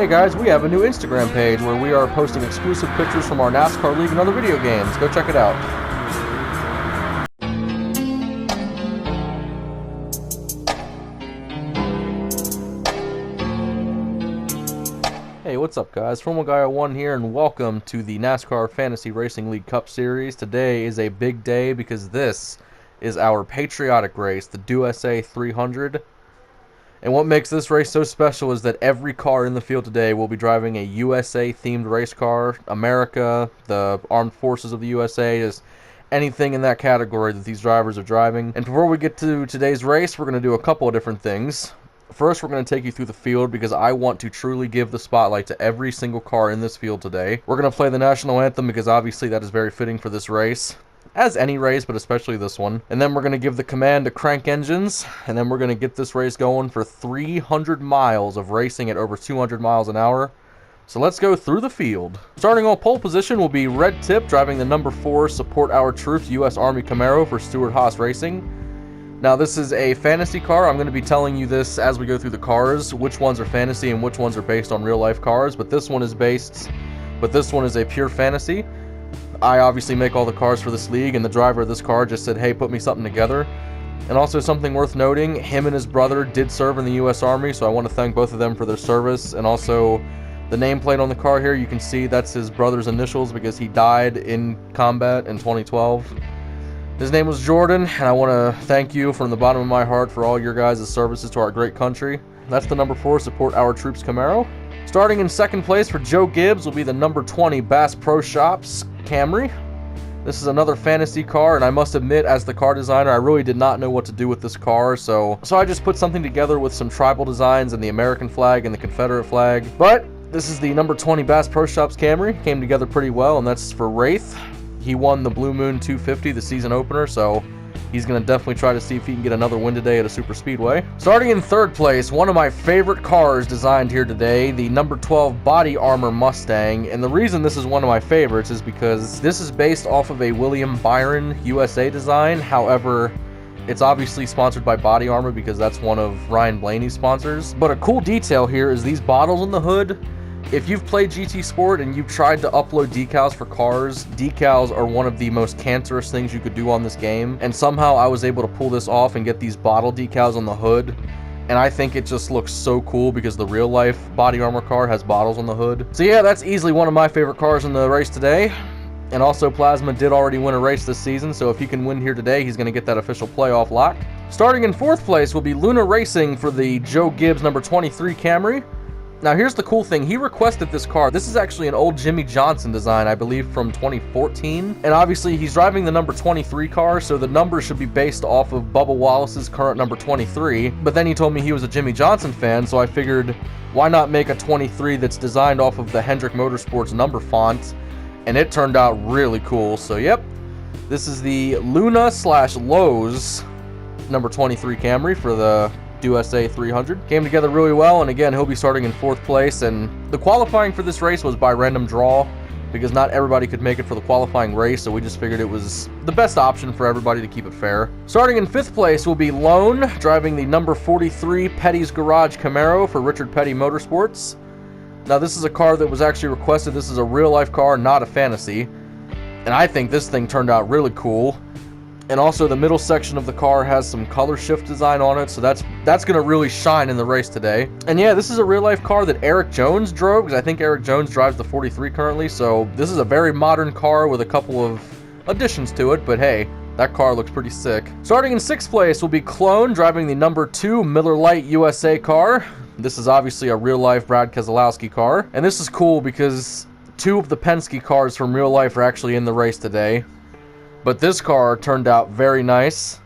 Hey guys, we have a new Instagram page where we are posting exclusive pictures from our NASCAR league and other video games. Go check it out. Hey, what's up guys? Formal Guy 01 here, and welcome to the NASCAR Fantasy Racing League Cup Series. Today is a big day because this is our Patriotic race, the USA 300. And what makes this race so special is that every car in the field today will be driving a USA-themed race car. America, the Armed Forces of the USA, just anything in that category that these drivers are driving. And before we get to today's race, we're going to do a couple of different things. First, we're going to take you through the field because I want to truly give the spotlight to every single car in this field today. We're going to play the national anthem because obviously that is very fitting for this race. As any race, but especially this one. And then we're going to give the command to crank engines, and then we're going to get this race going for 300 miles of racing at over 200 miles an hour. So let's go through the field. Starting on pole position will be Red Tip, driving the number 4 Support Our Troops U.S. Army Camaro for Stewart Haas Racing. Now this is a fantasy car. I'm going to be telling you this as we go through the cars, which ones are fantasy and which ones are based on real life cars, but this one is a pure fantasy. I obviously make all the cars for this league, and the driver of this car just said, hey, put me something together. And also something worth noting, him and his brother did serve in the U.S. Army, so I want to thank both of them for their service. And also, the nameplate on the car here, you can see that's his brother's initials because he died in combat in 2012. His name was Jordan, and I want to thank you from the bottom of my heart for all your guys' services to our great country. That's the number 4 Support Our Troops Camaro. Starting in second place for Joe Gibbs will be the number 20 Bass Pro Shops Camry. This is another fantasy car, and I must admit, as the car designer, I really did not know what to do with this car, so I just put something together with some tribal designs and the American flag and the Confederate flag. But this is the number 20 Bass Pro Shops Camry. Came together pretty well, and that's for Wraith. He won the Blue Moon 250, the season opener, so he's going to definitely try to see if he can get another win today at a super speedway. Starting in third place, one of my favorite cars designed here today, the number 12 Body Armor Mustang. And the reason this is one of my favorites is because this is based off of a William Byron USA design. However, it's obviously sponsored by Body Armor because that's one of Ryan Blaney's sponsors. But a cool detail here is these bottles on the hood. If you've played GT Sport and you've tried to upload decals for cars, decals are one of the most cancerous things you could do on this game. And somehow I was able to pull this off and get these bottle decals on the hood. And I think it just looks so cool because the real life Body Armor car has bottles on the hood. So yeah, that's easily one of my favorite cars in the race today. And also Plasma did already win a race this season, so if he can win here today, he's going to get that official playoff lock. Starting in fourth place will be Luna Racing for the Joe Gibbs number 23 Camry. Now here's the cool thing, he requested this car. This is actually an old Jimmy Johnson design, I believe from 2014. And obviously he's driving the number 23 car, so the number should be based off of Bubba Wallace's current number 23. But then he told me he was a Jimmy Johnson fan, so I figured why not make a 23 that's designed off of the Hendrick Motorsports number font. And it turned out really cool, so yep. This is the Luna/Lowe's number 23 Camry for the USA 300. Came together really well, and again, he'll be starting in fourth place. And the qualifying for this race was by random draw because not everybody could make it for the qualifying race, so we just figured it was the best option for everybody to keep it fair. Starting in fifth place will be Lone, driving the number 43 Petty's Garage Camaro for Richard Petty Motorsports. Now this is a car that was actually requested. This is a real life car, not a fantasy. And I think this thing turned out really cool. And also the middle section of the car has some color shift design on it, so that's going to really shine in the race today. And yeah, this is a real life car that Eric Jones drove, because I think Eric Jones drives the 43 currently, so this is a very modern car with a couple of additions to it, but hey, that car looks pretty sick. Starting in sixth place will be Clone, driving the number 2 Miller Lite USA car. This is obviously a real life Brad Keselowski car, and this is cool because 2 of the Penske cars from real life are actually in the race today. But this car turned out very nice.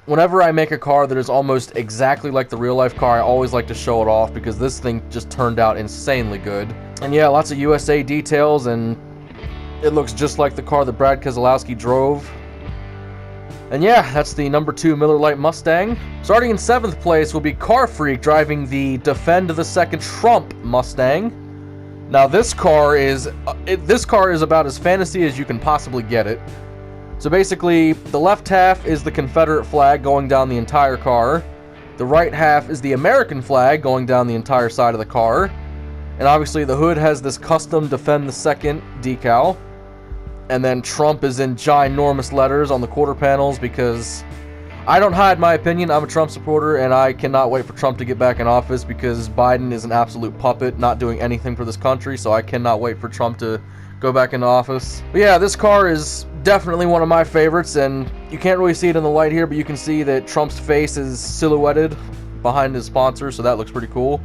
Whenever I make a car that is almost exactly like the real life car, I always like to show it off because this thing just turned out insanely good. And yeah, lots of USA details, and it looks just like the car that Brad Keselowski drove. And yeah, that's the number 2 Miller Lite Mustang. Starting in 7th place will be Car Freak, driving the Defend the Second Trump Mustang. Now this car is about as fantasy as you can possibly get it. So basically, the left half is the Confederate flag going down the entire car. The right half is the American flag going down the entire side of the car. And obviously the hood has this custom Defend the Second decal. And then Trump is in ginormous letters on the quarter panels because I don't hide my opinion. I'm a Trump supporter, and I cannot wait for Trump to get back in office because Biden is an absolute puppet, not doing anything for this country, so I cannot wait for Trump to go back into office. But yeah, this car is definitely one of my favorites, and you can't really see it in the light here, but you can see that Trump's face is silhouetted behind his sponsor, so that looks pretty cool.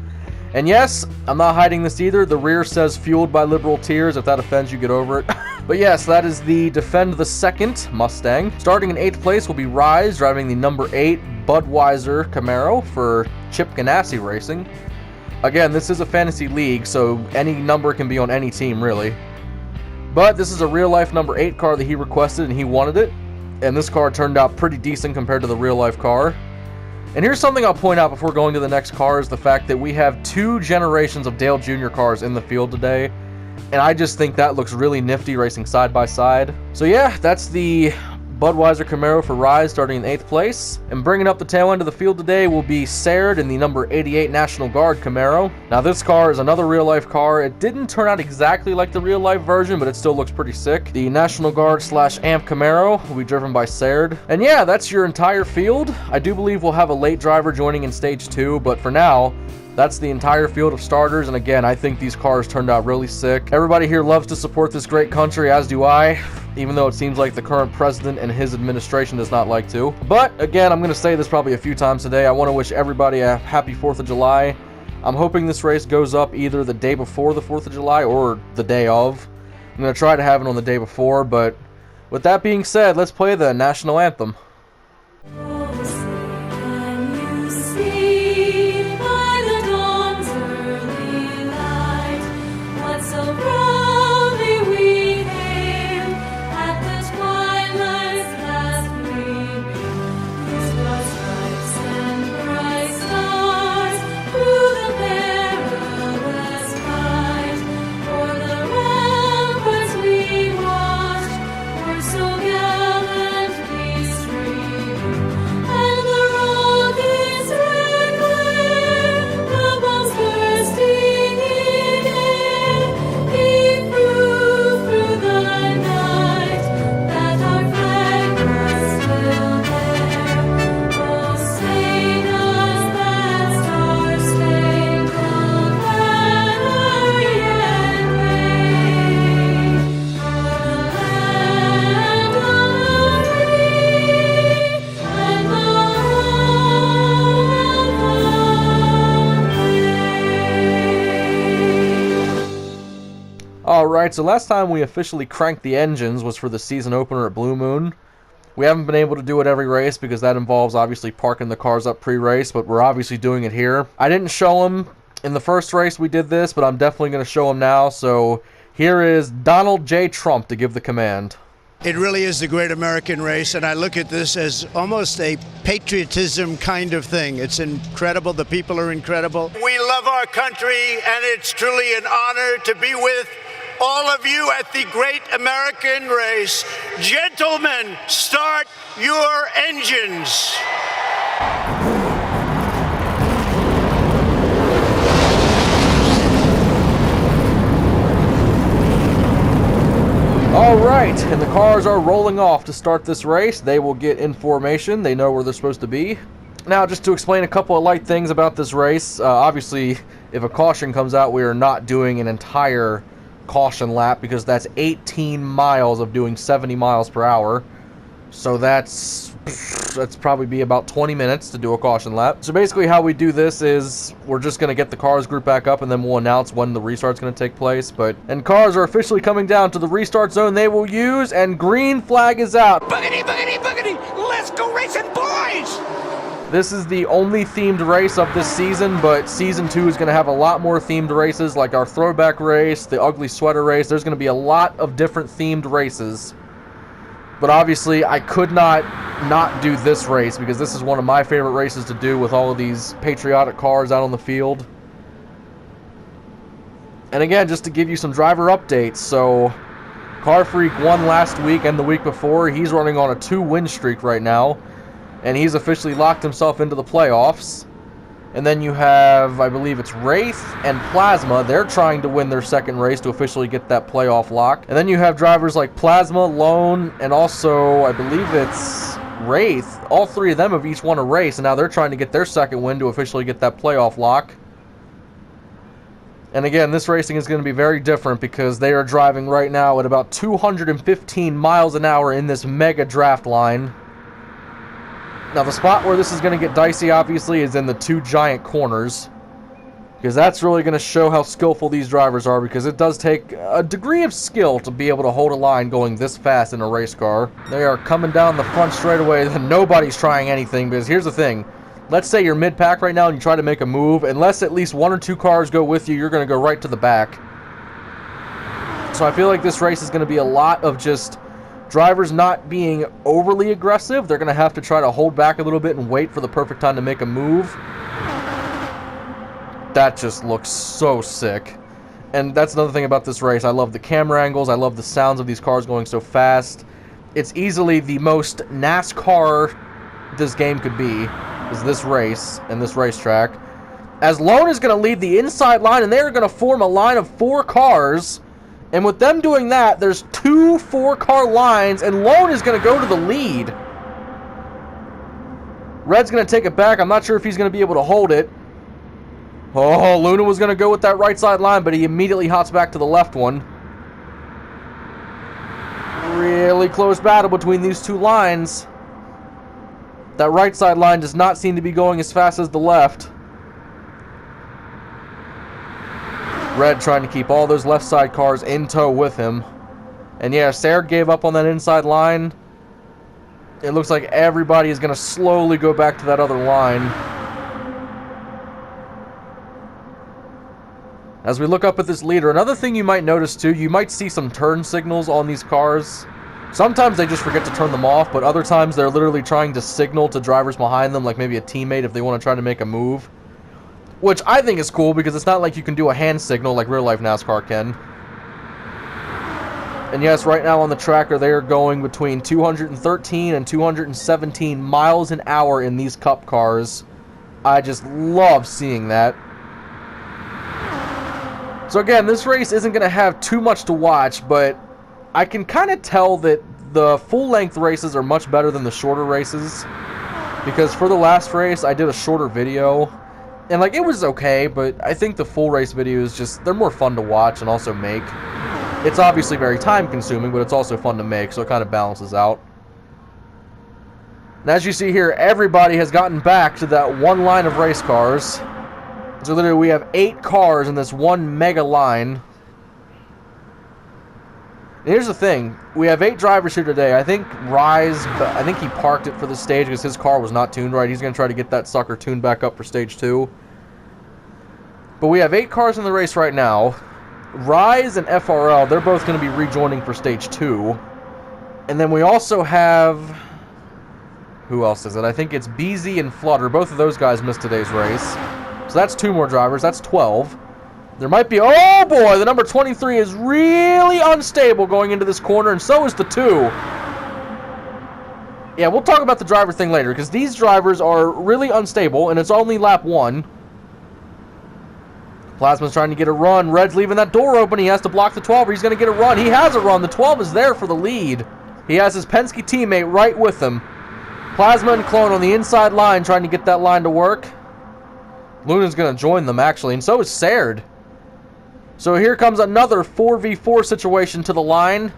And yes, I'm not hiding this either. The rear says fueled by liberal tears. If that offends you, get over it. But yes, that is the Defend the Second Mustang. Starting in 8th place will be Rise, driving the number 8 Budweiser Camaro for Chip Ganassi Racing. Again, this is a fantasy league, so any number can be on any team, really. But this is a real-life number 8 car that he requested, and he wanted it. And this car turned out pretty decent compared to the real-life car. And here's something I'll point out before going to the next car is the fact that we have 2 generations of Dale Jr. cars in the field today. And I just think that looks really nifty racing side by side. So yeah, that's the Budweiser Camaro for Rise starting in 8th place. And bringing up the tail end of the field today will be Sared in the number 88 National Guard Camaro. Now this car is another real life car. It didn't turn out exactly like the real life version, but it still looks pretty sick. The National Guard / Amp Camaro will be driven by Sared. And yeah, that's your entire field. I do believe we'll have a late driver joining in stage 2, but for now, that's the entire field of starters, and again, I think these cars turned out really sick. Everybody here loves to support this great country, as do I, even though it seems like the current president and his administration does not like to. But again, I'm going to say this probably a few times today. I want to wish everybody a happy 4th of July. I'm hoping this race goes up either the day before the 4th of July or the day of. I'm going to try to have it on the day before, but with that being said, let's play the national anthem. Alright, so last time we officially cranked the engines was for the season opener at Blue Moon. We haven't been able to do it every race because that involves obviously parking the cars up pre-race, but we're obviously doing it here. I didn't show them in the first race we did this, but I'm definitely going to show them now. So here is Donald J. Trump to give the command. It really is the great American race, and I look at this as almost a patriotism kind of thing. It's incredible. The people are incredible. We love our country, and it's truly an honor to be with all of you at the great American race. Gentlemen, start your engines. All right, and the cars are rolling off to start this race. They will get in formation. They know where they're supposed to be. Now, just to explain a couple of light things about this race, obviously, if a caution comes out, we are not doing an entire caution lap because that's 18 miles of doing 70 miles per hour. So that's probably be about 20 minutes to do a caution lap. So basically how we do this is we're just going to get the cars grouped back up and then we'll announce when the restart's going to take place. And cars are officially coming down to the restart zone they will use, and green flag is out. Boogity, boogity, boogity! Let's go racing, boys! This is the only themed race of this season, but Season 2 is going to have a lot more themed races, like our throwback race, the ugly sweater race. There's going to be a lot of different themed races. But obviously, I could not do this race, because this is one of my favorite races to do with all of these patriotic cars out on the field. And again, just to give you some driver updates, so Car Freak won last week and the week before. He's running on a 2-win streak right now. And he's officially locked himself into the playoffs. And then you have, I believe it's Wraith and Plasma. They're trying to win their second race to officially get that playoff lock. And then you have drivers like Plasma, Lone, and also, I believe it's Wraith. All three of them have each won a race, and now they're trying to get their second win to officially get that playoff lock. And again, this racing is going to be very different because they are driving right now at about 215 miles an hour in this mega draft line. Now, the spot where this is going to get dicey, obviously, is in the two giant corners, because that's really going to show how skillful these drivers are, because it does take a degree of skill to be able to hold a line going this fast in a race car. They are coming down the front straightaway, and nobody's trying anything, because here's the thing. Let's say you're mid-pack right now and you try to make a move. Unless at least one or two cars go with you, you're going to go right to the back. So I feel like this race is going to be a lot of just drivers not being overly aggressive. They're going to have to try to hold back a little bit and wait for the perfect time to make a move. That just looks so sick. And that's another thing about this race. I love the camera angles. I love the sounds of these cars going so fast. It's easily the most NASCAR this game could be, is this race and this racetrack. As Lone is going to lead the inside line, and they're going to form a line of 4 cars. And with them doing that, there's 2 4-car lines, and Lone is going to go to the lead. Red's going to take it back. I'm not sure if he's going to be able to hold it. Oh, Luna was going to go with that right side line, but he immediately hops back to the left one. Really close battle between these two lines. That right side line does not seem to be going as fast as the left. Red trying to keep all those left side cars in tow with him. And yeah, Sarah gave up on that inside line. It looks like everybody is going to slowly go back to that other line. As we look up at this leader, another thing you might notice too, you might see some turn signals on these cars. Sometimes they just forget to turn them off, but other times they're literally trying to signal to drivers behind them, like maybe a teammate if they want to try to make a move. Which I think is cool, because it's not like you can do a hand signal like real-life NASCAR can. And yes, right now on the tracker, they are going between 213 and 217 miles an hour in these Cup cars. I just love seeing that. So again, this race isn't going to have too much to watch, but I can kind of tell that the full-length races are much better than the shorter races. Because for the last race, I did a shorter video. And, like, it was okay, but I think the full race videos just, they're more fun to watch and also make. It's obviously very time-consuming, but it's also fun to make, so it kind of balances out. And as you see here, everybody has gotten back to that one line of race cars. So literally we have 8 cars in this one mega line. And here's the thing. We have 8 drivers here today. I think Rise, I think he parked it for the stage because his car was not tuned right. He's going to try to get that sucker tuned back up for stage 2. But we have 8 cars in the race right now. Rise and FRL, they're both going to be rejoining for stage 2. And then we also have... who else is it? I think it's BZ and Flutter. Both of those guys missed today's race. So that's 2 more drivers. That's 12. There might be... oh boy! The number 23 is really unstable going into this corner, and so is the 2. Yeah, we'll talk about the driver thing later, because these drivers are really unstable, and it's only lap 1. Plasma's trying to get a run. Red's leaving that door open. He has to block the 12, or he's going to get a run. He has a run. The 12 is there for the lead. He has his Penske teammate right with him. Plasma and Clone on the inside line trying to get that line to work. Luna's going to join them, actually, and so is Saird. So here comes another 4v4 situation to the line.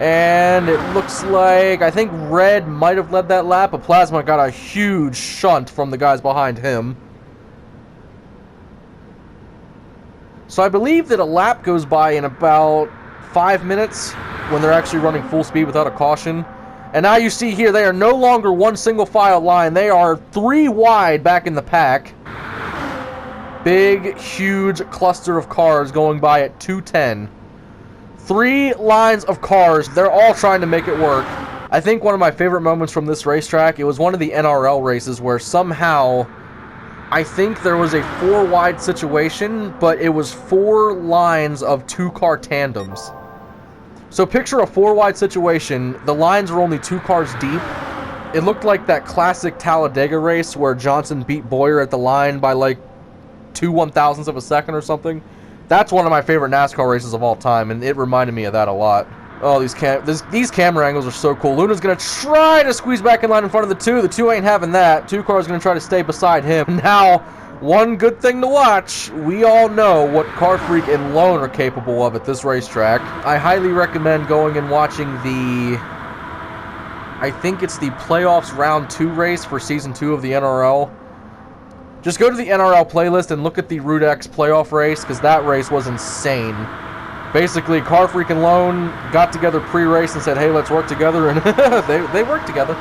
And it looks like, I think Red might have led that lap, but Plasma got a huge shunt from the guys behind him. So I believe that a lap goes by in about 5 minutes when they're actually running full speed without a caution. And now you see here, they are no longer one single file line. They are 3 wide back in the pack. Big, huge cluster of cars going by at 210. 3 lines of cars. They're all trying to make it work. I think one of my favorite moments from this racetrack, it was one of the NRL races where somehow, I think there was a 4 wide situation, but it was 4 lines of 2-car tandems. So picture a 4 wide situation. The lines are only 2 cars deep, It looked like that classic Talladega race where Johnson beat Boyer at the line by like 2/1000ths of a second or something. That's one of my favorite NASCAR races of all time, and it reminded me of that a lot. Oh, these camera angles are so cool. Luna's going to try to squeeze back in line in front of the 2. The 2 ain't having that. 2 car's going to try to stay beside him. Now, one good thing to watch, we all know what Car Freak and Lone are capable of at this racetrack. I highly recommend going and watching the, I think it's the playoffs round 2 race for season 2 of the NRL. Just go to the NRL playlist and look at the Root X playoff race, because that race was insane. Basically, Car Freak and Lone got together pre-race and said, hey, let's work together, and they worked together.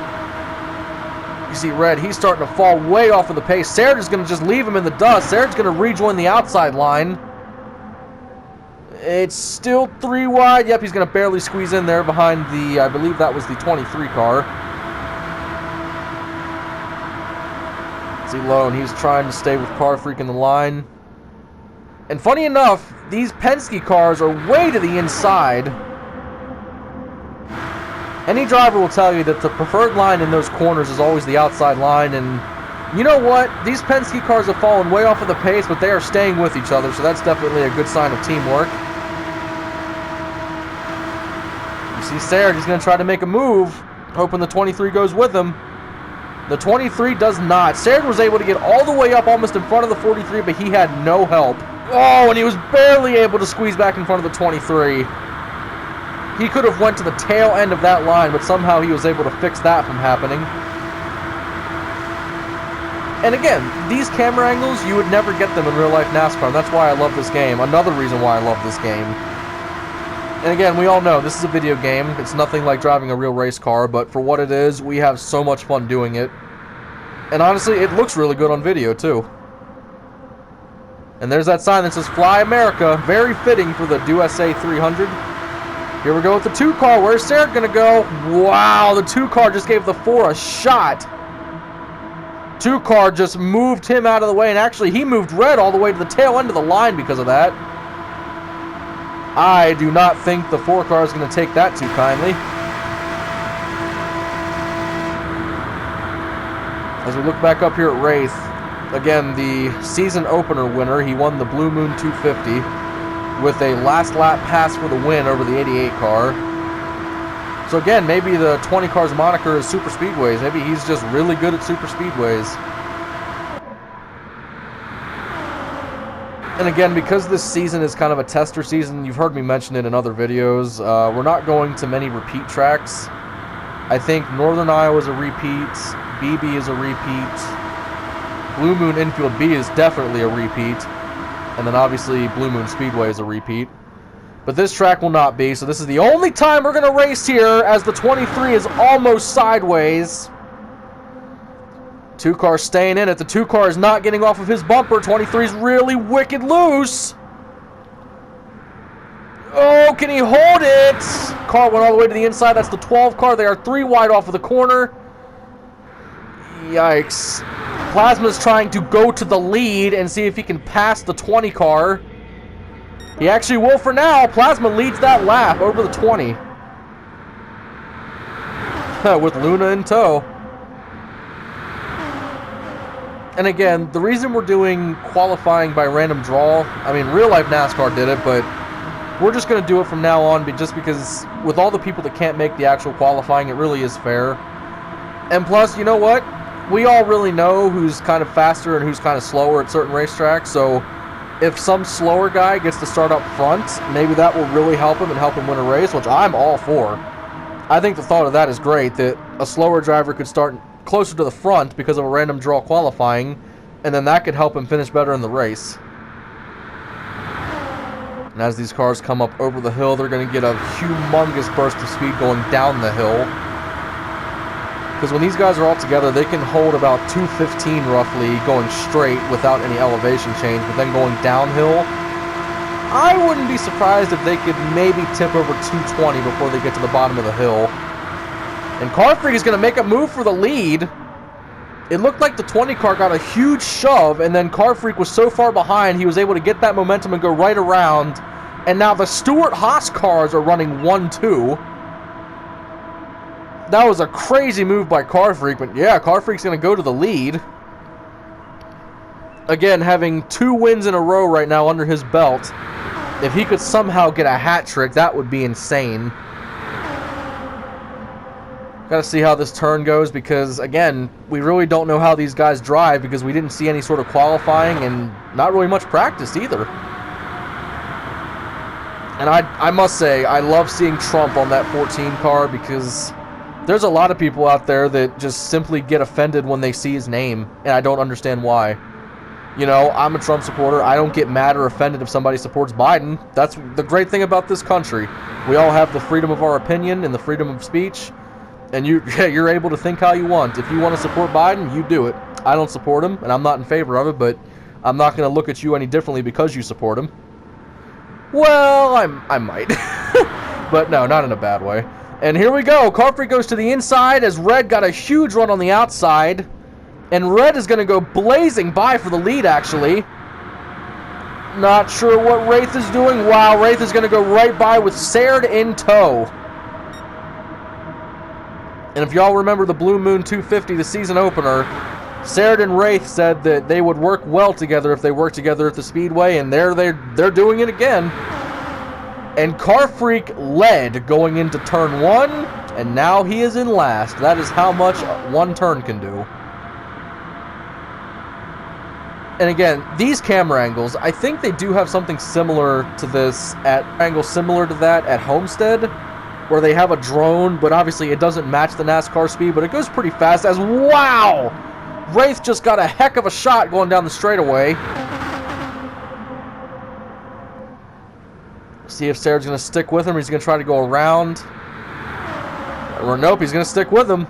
You see Red, he's starting to fall way off of the pace. Sarge is going to just leave him in the dust. Sarge's going to rejoin the outside line. It's still 3 wide. Yep, he's going to barely squeeze in there behind the, I believe that was the 23 car. See Lone, he's trying to stay with Car Freak in the line. And funny enough, these Penske cars are way to the inside. Any driver will tell you that the preferred line in those corners is always the outside line, and you know what? These Penske cars have fallen way off of the pace, but they are staying with each other, so that's definitely a good sign of teamwork. You see Sarge, he's going to try to make a move, hoping the 23 goes with him. The 23 does not. Sarge was able to get all the way up almost in front of the 43, but he had no help. Oh, and he was barely able to squeeze back in front of the 23. He could have went to the tail end of that line, but somehow he was able to fix that from happening. And again, these camera angles, you would never get them in real life NASCAR, and that's why I love this game. Another reason why I love this game. And again, we all know this is a video game. It's nothing like driving a real race car, but for what it is, we have so much fun doing it. And honestly, it looks really good on video, too. And there's that sign that says Fly America. Very fitting for the USA 300. Here we go with the 2 car. Where's Sarah going to go? Wow, the 2 car just gave the 4 a shot. 2 car just moved him out of the way, and actually he moved Red all the way to the tail end of the line because of that. I do not think the 4 car is going to take that too kindly. As we look back up here at Wraith, again, the season opener winner, he won the Blue Moon 250 with a last lap pass for the win over the 88 car. So again, maybe the 20 car's moniker is super speedways. Maybe he's just really good at super speedways. And again, because this season is kind of a tester season, you've heard me mention it in other videos, we're not going to many repeat tracks. I think Northern Iowa is a repeat, BB is a repeat, Blue Moon Infield B is definitely a repeat, and then obviously Blue Moon Speedway is a repeat. But this track will not be, so this is the only time we're going to race here, as the 23 is almost sideways. 2 cars staying in it. The 2 car is not getting off of his bumper. 23's really wicked loose. Oh, can he hold it? Car went all the way to the inside. That's the 12 car. They are 3 wide off of the corner. Yikes. Plasma's trying to go to the lead and see if he can pass the 20 car. He actually will for now. Plasma leads that lap over the 20. With Luna in tow. And again, the reason we're doing qualifying by random draw, I mean, real life NASCAR did it, but we're just going to do it from now on, just because with all the people that can't make the actual qualifying, it really is fair. And plus, you know what? We all really know who's kind of faster and who's kind of slower at certain racetracks, so if some slower guy gets to start up front, maybe that will really help him and help him win a race, which I'm all for. I think the thought of that is great, that a slower driver could start closer to the front because of a random draw qualifying, and then that could help him finish better in the race. And as these cars come up over the hill, they're going to get a humongous burst of speed going down the hill. Because when these guys are all together, they can hold about 215 roughly going straight without any elevation change, but then going downhill, I wouldn't be surprised if they could maybe tip over 220 before they get to the bottom of the hill. And Car Freak is going to make a move for the lead. It looked like the 20 car got a huge shove, and then Car Freak was so far behind, he was able to get that momentum and go right around. And now the Stewart-Haas cars are running 1-2. That was a crazy move by Car Freak, but yeah, Car Freak's going to go to the lead. Again, having 2 wins in a row right now under his belt. If he could somehow get a hat trick, that would be insane. Got to see how this turn goes because, again, we really don't know how these guys drive because we didn't see any sort of qualifying and not really much practice either. And I must say, I love seeing Trump on that 14 car because there's a lot of people out there that just simply get offended when they see his name, and I don't understand why. You know, I'm a Trump supporter. I don't get mad or offended if somebody supports Biden. That's the great thing about this country. We all have the freedom of our opinion and the freedom of speech, and you're able to think how you want. If you want to support Biden, you do it. I don't support him, and I'm not in favor of it, but I'm not going to look at you any differently because you support him. Well, I might. But no, not in a bad way. And here we go. Car Freak goes to the inside as Red got a huge run on the outside. And Red is going to go blazing by for the lead, actually. Not sure what Wraith is doing. Wow, Wraith is going to go right by with Saird in tow. And if y'all remember the Blue Moon 250, the season opener, Saird and Wraith said that they would work well together if they worked together at the Speedway, and they're doing it again. And Car Freak led going into turn 1, and now he is in last. That is how much one turn can do. And again, these camera angles, I think they do have something similar to this at Homestead, where they have a drone, but obviously it doesn't match the NASCAR speed, but it goes pretty fast as, wow! Wraith just got a heck of a shot going down the straightaway. See if Saird's going to stick with him, or he's going to try to go around. Or nope, he's going to stick with him.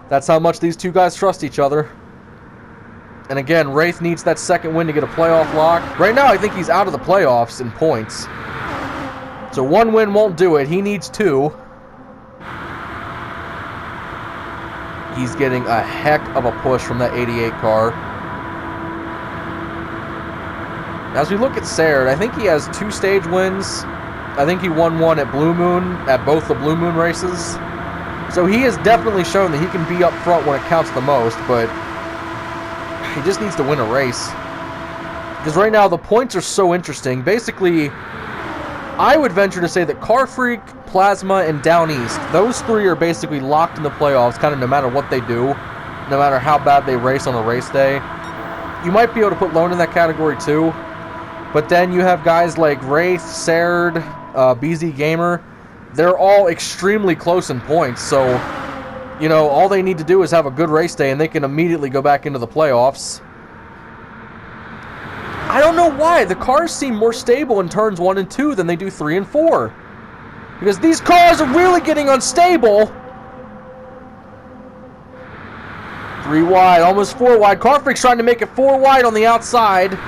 That's how much these two guys trust each other. And again, Wraith needs that second win to get a playoff lock. Right now, I think he's out of the playoffs in points. So 1 win won't do it. He needs 2. He's getting a heck of a push from that 88 car. As we look at Saird, I think he has 2 stage wins. I think he won 1 at Blue Moon, at both the Blue Moon races. So he has definitely shown that he can be up front when it counts the most, but he just needs to win a race. Because right now, the points are so interesting. Basically, I would venture to say that Car Freak, Plasma, and Down East, those 3 are basically locked in the playoffs, kind of no matter what they do, no matter how bad they race on a race day. You might be able to put Lone in that category too, but then you have guys like Wraith, Saird, BZ Gamer. They're all extremely close in points, so, you know, all they need to do is have a good race day and they can immediately go back into the playoffs. I don't know why. The cars seem more stable in turns 1 and 2 than they do 3 and 4. Because these cars are really getting unstable. 3 wide, almost 4 wide. Car Freak's trying to make it 4 wide on the outside.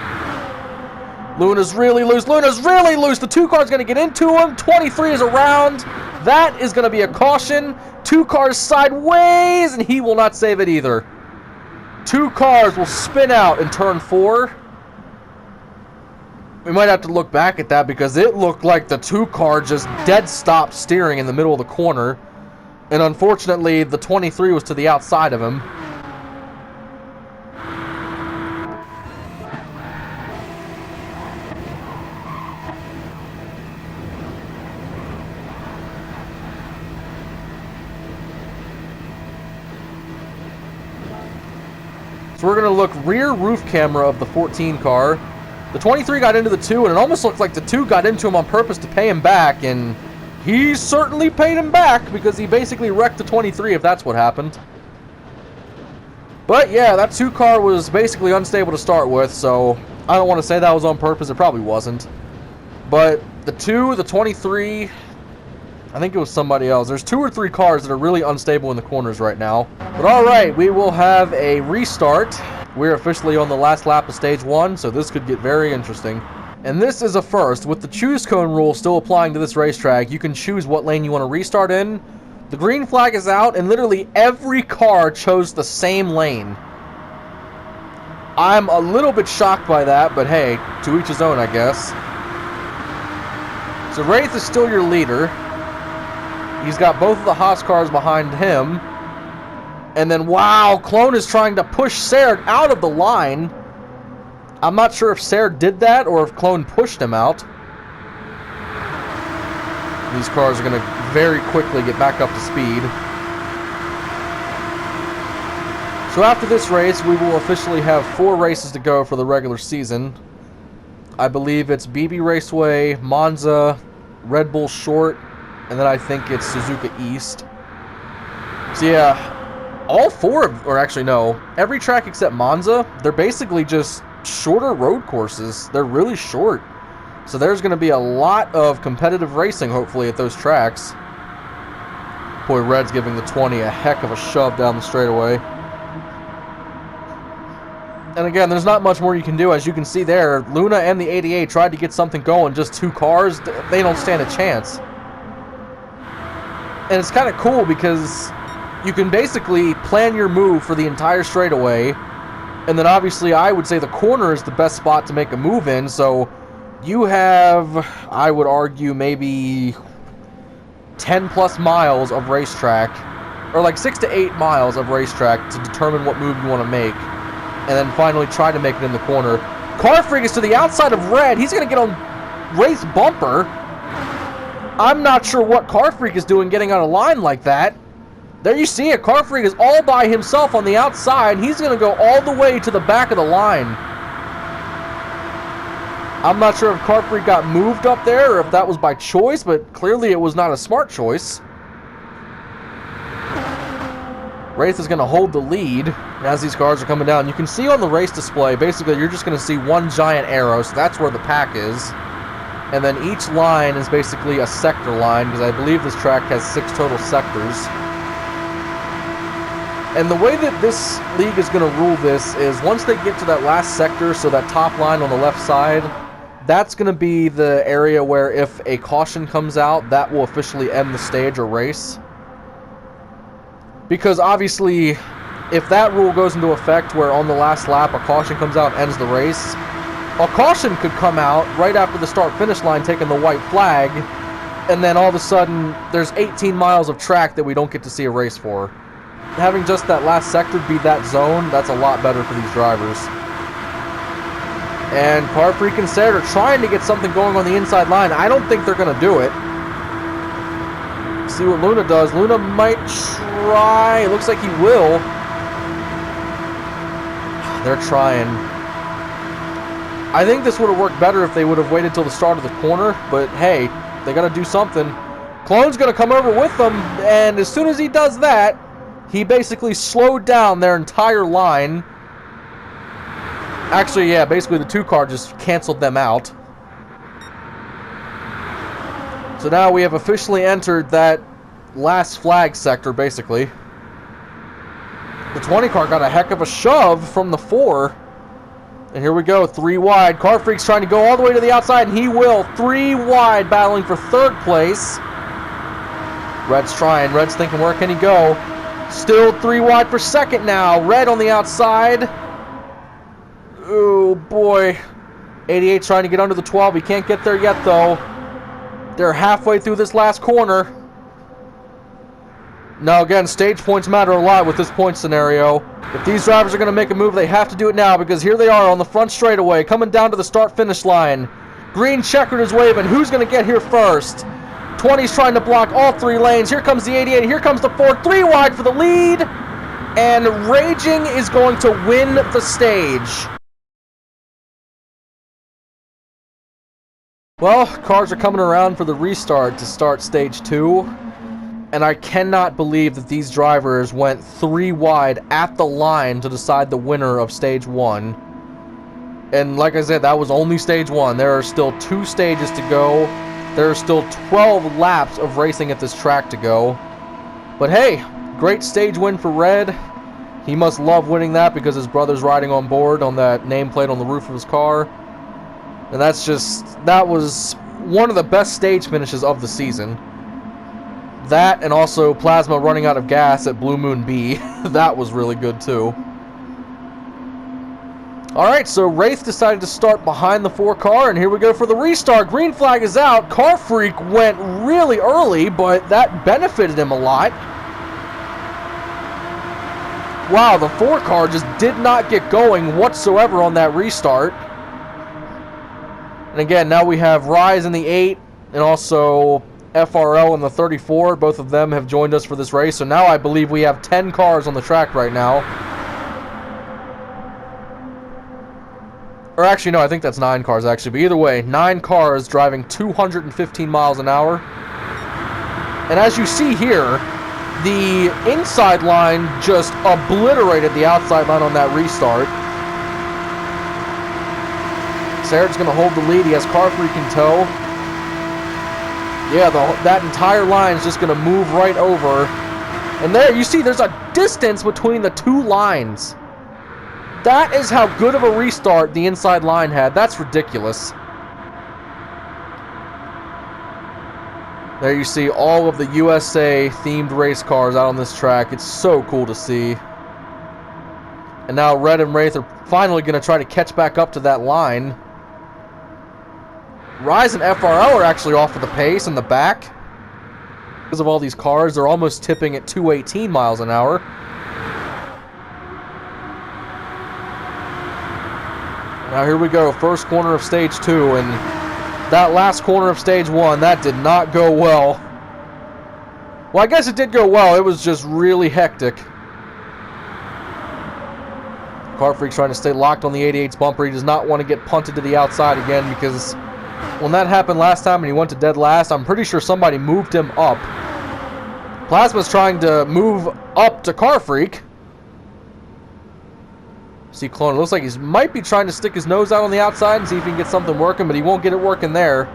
Luna's really loose. Luna's really loose. The 2 car's going to get into him. 23 is around. That is going to be a caution. 2 cars sideways, and he will not save it either. 2 cars will spin out in turn 4. We might have to look back at that because it looked like the 2 car just dead stopped steering in the middle of the corner. And unfortunately, the 23 was to the outside of him. So we're going to look rear roof camera of the 14 car. The 23 got into the 2, and it almost looked like the 2 got into him on purpose to pay him back, and he certainly paid him back because he basically wrecked the 23 if that's what happened. But yeah, that 2 car was basically unstable to start with, so I don't want to say that was on purpose. It probably wasn't. But the 2, the 23, I think it was somebody else. There's 2 or 3 cars that are really unstable in the corners right now. But alright, we will have a restart. We're officially on the last lap of stage 1, so this could get very interesting. And this is a first. With the choose cone rule still applying to this racetrack, you can choose what lane you want to restart in. The green flag is out, and literally every car chose the same lane. I'm a little bit shocked by that, but hey, to each his own, I guess. So Wraith is still your leader. He's got both of the Haas cars behind him. And then, wow, Clone is trying to push Serg out of the line. I'm not sure if Serg did that or if Clone pushed him out. These cars are going to very quickly get back up to speed. So after this race, we will officially have 4 races to go for the regular season. I believe it's BB Raceway, Monza, Red Bull Short, and then I think it's Suzuka East. So yeah, all 4 of, or actually no, every track except Monza, they're basically just shorter road courses. They're really short. So there's going to be a lot of competitive racing, hopefully, at those tracks. Boy, Red's giving the 20 a heck of a shove down the straightaway. And again, there's not much more you can do. As you can see there, Luna and the 88 tried to get something going. Just 2 cars, they don't stand a chance. And it's kind of cool because you can basically plan your move for the entire straightaway. And then obviously I would say the corner is the best spot to make a move in. So you have, I would argue, maybe 10 plus miles of racetrack. Or like 6 to 8 miles of racetrack to determine what move you want to make. And then finally try to make it in the corner. Car Freak is to the outside of Red. He's going to get on race bumper. I'm not sure what Car Freak is doing getting out of line like that. There you see it. Car Freak is all by himself on the outside. He's going to go all the way to the back of the line. I'm not sure if Car Freak got moved up there or if that was by choice, but clearly it was not a smart choice. Wraith is going to hold the lead as these cars are coming down. You can see on the race display, basically you're just going to see one giant arrow, so that's where the pack is. And then each line is basically a sector line, because I believe this track has 6 total sectors. And the way that this league is going to rule this is once they get to that last sector, so that top line on the left side, that's going to be the area where if a caution comes out, that will officially end the stage or race. Because obviously, if that rule goes into effect where on the last lap a caution comes out and ends the race, a caution could come out right after the start-finish line taking the white flag, and then all of a sudden there's 18 miles of track that we don't get to see a race for. Having just that last sector be that zone, that's a lot better for these drivers. And Car Freak and Sarah are trying to get something going on the inside line. I don't think they're going to do it. See what Luna does. Luna might try. It looks like he will. They're trying. I think this would have worked better if they would have waited till the start of the corner, but hey, they got to do something. Clone's going to come over with them, and as soon as he does that, he basically slowed down their entire line. Actually, yeah, basically the 2 car just canceled them out. So now we have officially entered that last flag sector, basically. The 20 car got a heck of a shove from the 4. And here we go, 3 wide. Car Freak's trying to go all the way to the outside, and he will. 3 wide, battling for 3rd place. Red's trying. Red's thinking, where can he go? Still 3 wide for 2nd now. Red on the outside. Oh, boy. 88 trying to get under the 12. He can't get there yet, though. They're halfway through this last corner. Now, again, stage points matter a lot with this point scenario. If these drivers are going to make a move, they have to do it now, because here they are on the front straightaway, coming down to the start-finish line. Green checkered is waving. Who's going to get here first? 20's trying to block all 3 lanes. Here comes the 88. Here comes the 4. 3 wide for the lead. And Raging is going to win the stage. Well, cars are coming around for the restart to start stage 2. And I cannot believe that these drivers went 3 wide at the line to decide the winner of stage 1. And like I said, that was only stage 1. There are still 2 stages to go. There are still 12 laps of racing at this track to go. But hey, great stage win for Red. He must love winning that because his brother's riding on board on that nameplate on the roof of his car. And that was one of the best stage finishes of the season. That and also Plasma running out of gas at Blue Moon B. That was really good too. Alright, so Wraith decided to start behind the 4 car, and here we go for the restart. Green flag is out. Car Freak went really early, but that benefited him a lot. Wow, the 4 car just did not get going whatsoever on that restart. And again, now we have Rise in the 8 and also FRL in the 34. Both of them have joined us for this race. So now I believe we have 10 cars on the track right now. Or actually, no, I think that's 9 cars actually. But either way, 9 cars driving 215 miles an hour. And as you see here, the inside line just obliterated the outside line on that restart. Sarah's going to hold the lead. He has Car Freak in tow. Yeah, that entire line is just going to move right over. And there, you see, there's a distance between the 2 lines. That is how good of a restart the inside line had. That's ridiculous. There you see all of the USA-themed race cars out on this track. It's so cool to see. And now Red and Wraith are finally going to try to catch back up to that line. Rise and FRL are actually off of the pace in the back. Because of all these cars, they're almost tipping at 218 miles an hour. Now here we go, first corner of stage 2, and that last corner of stage 1, that did not go well. Well, I guess it did go well, it was just really hectic. Car Freak's trying to stay locked on the 88's bumper. He does not want to get punted to the outside again, because when that happened last time and he went to dead last, I'm pretty sure somebody moved him up. Plasma's trying to move up to Car Freak. See, Clone, it looks like he might be trying to stick his nose out on the outside and see if he can get something working, but he won't get it working there.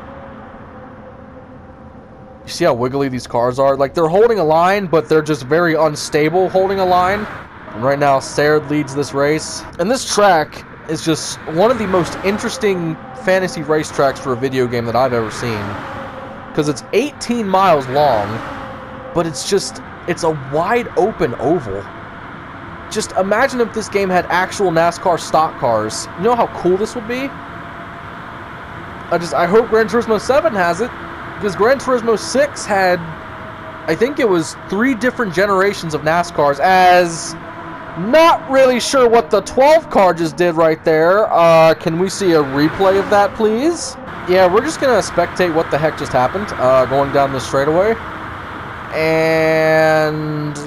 You see how wiggly these cars are? Like, they're holding a line, but they're just very unstable holding a line. And right now, Sarah leads this race. And this track is just one of the most interesting fantasy race tracks for a video game that I've ever seen. Because it's 18 miles long, but it's a wide open oval. Just imagine if this game had actual NASCAR stock cars. You know how cool this would be? I hope Gran Turismo 7 has it, because Gran Turismo 6 had, I think it was 3 different generations of NASCARs, as not really sure what the 12 car just did right there. Can we see a replay of that, please? Yeah, we're just going to spectate what the heck just happened, going down this straightaway. And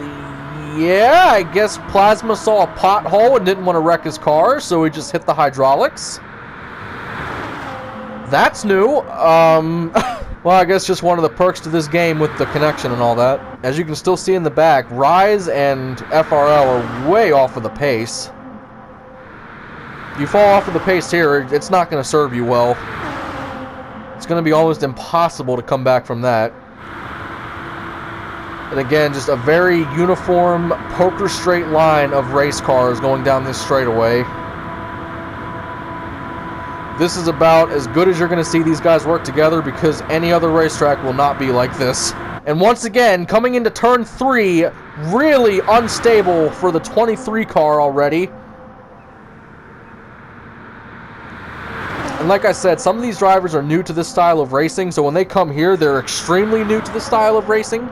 yeah, I guess Plasma saw a pothole and didn't want to wreck his car, so he just hit the hydraulics. That's new. Well, I guess just one of the perks to this game with the connection and all that. As you can still see in the back, Rise and FRL are way off of the pace. If you fall off of the pace here, it's not going to serve you well. It's going to be almost impossible to come back from that. And again, just a very uniform, poker straight line of race cars going down this straightaway. This is about as good as you're going to see these guys work together, because any other racetrack will not be like this. And once again, coming into turn 3, really unstable for the 23 car already. And like I said, some of these drivers are new to this style of racing, so when they come here, they're extremely new to the style of racing.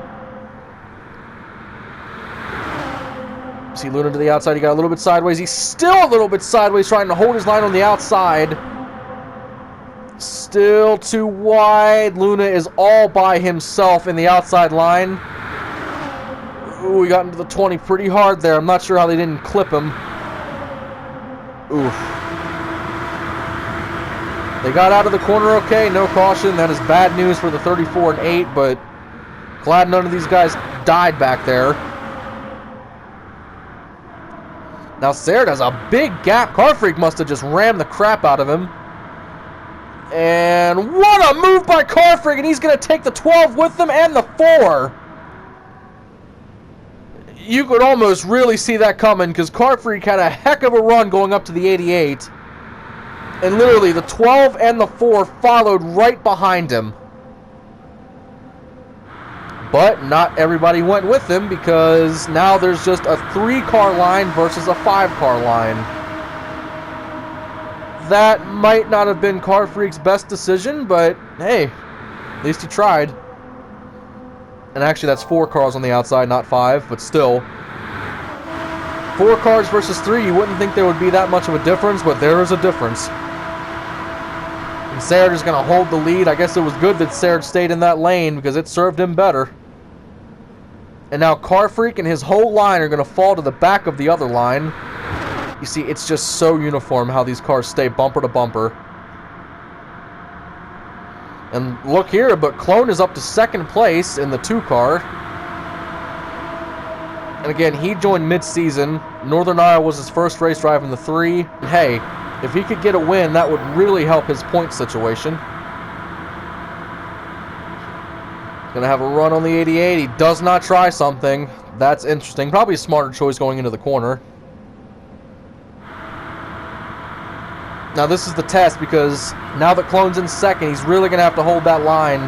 See Luna to the outside, he got a little bit sideways. He's still a little bit sideways, trying to hold his line on the outside. Still too wide. Luna is all by himself in the outside line. Ooh, he got into the 20 pretty hard there. I'm not sure how they didn't clip him. Oof. They got out of the corner okay, no caution. That is bad news for the 34 and 8, but glad none of these guys died back there. Now Sarah has a big gap. Car Freak must have just rammed the crap out of him. And what a move by Car Freak, and he's going to take the 12 with him and the 4. You could almost really see that coming, because Car Freak had a heck of a run going up to the 88. And literally, the 12 and the 4 followed right behind him. But not everybody went with him, because now there's just a 3-car line versus a 5-car line. that might not have been Car Freak's best decision, but hey, at least he tried. And actually, that's 4 cars on the outside, not 5, but still. 4 cars versus 3, you wouldn't think there would be that much of a difference, but there is a difference. And Serge is going to hold the lead. I guess it was good that Serge stayed in that lane because it served him better. And now Car Freak and his whole line are going to fall to the back of the other line. You see, it's just so uniform how these cars stay bumper to bumper. And look here, but Clone is up to 2nd place in the 2 car. And again, he joined mid-season. Northern Iowa was his first race driving the 3. And hey, if he could get a win, that would really help his point situation. Gonna have a run on the 88. He does not try something. That's interesting. Probably a smarter choice going into the corner. Now this is the test because now that Clone's in 2nd, he's really gonna have to hold that line.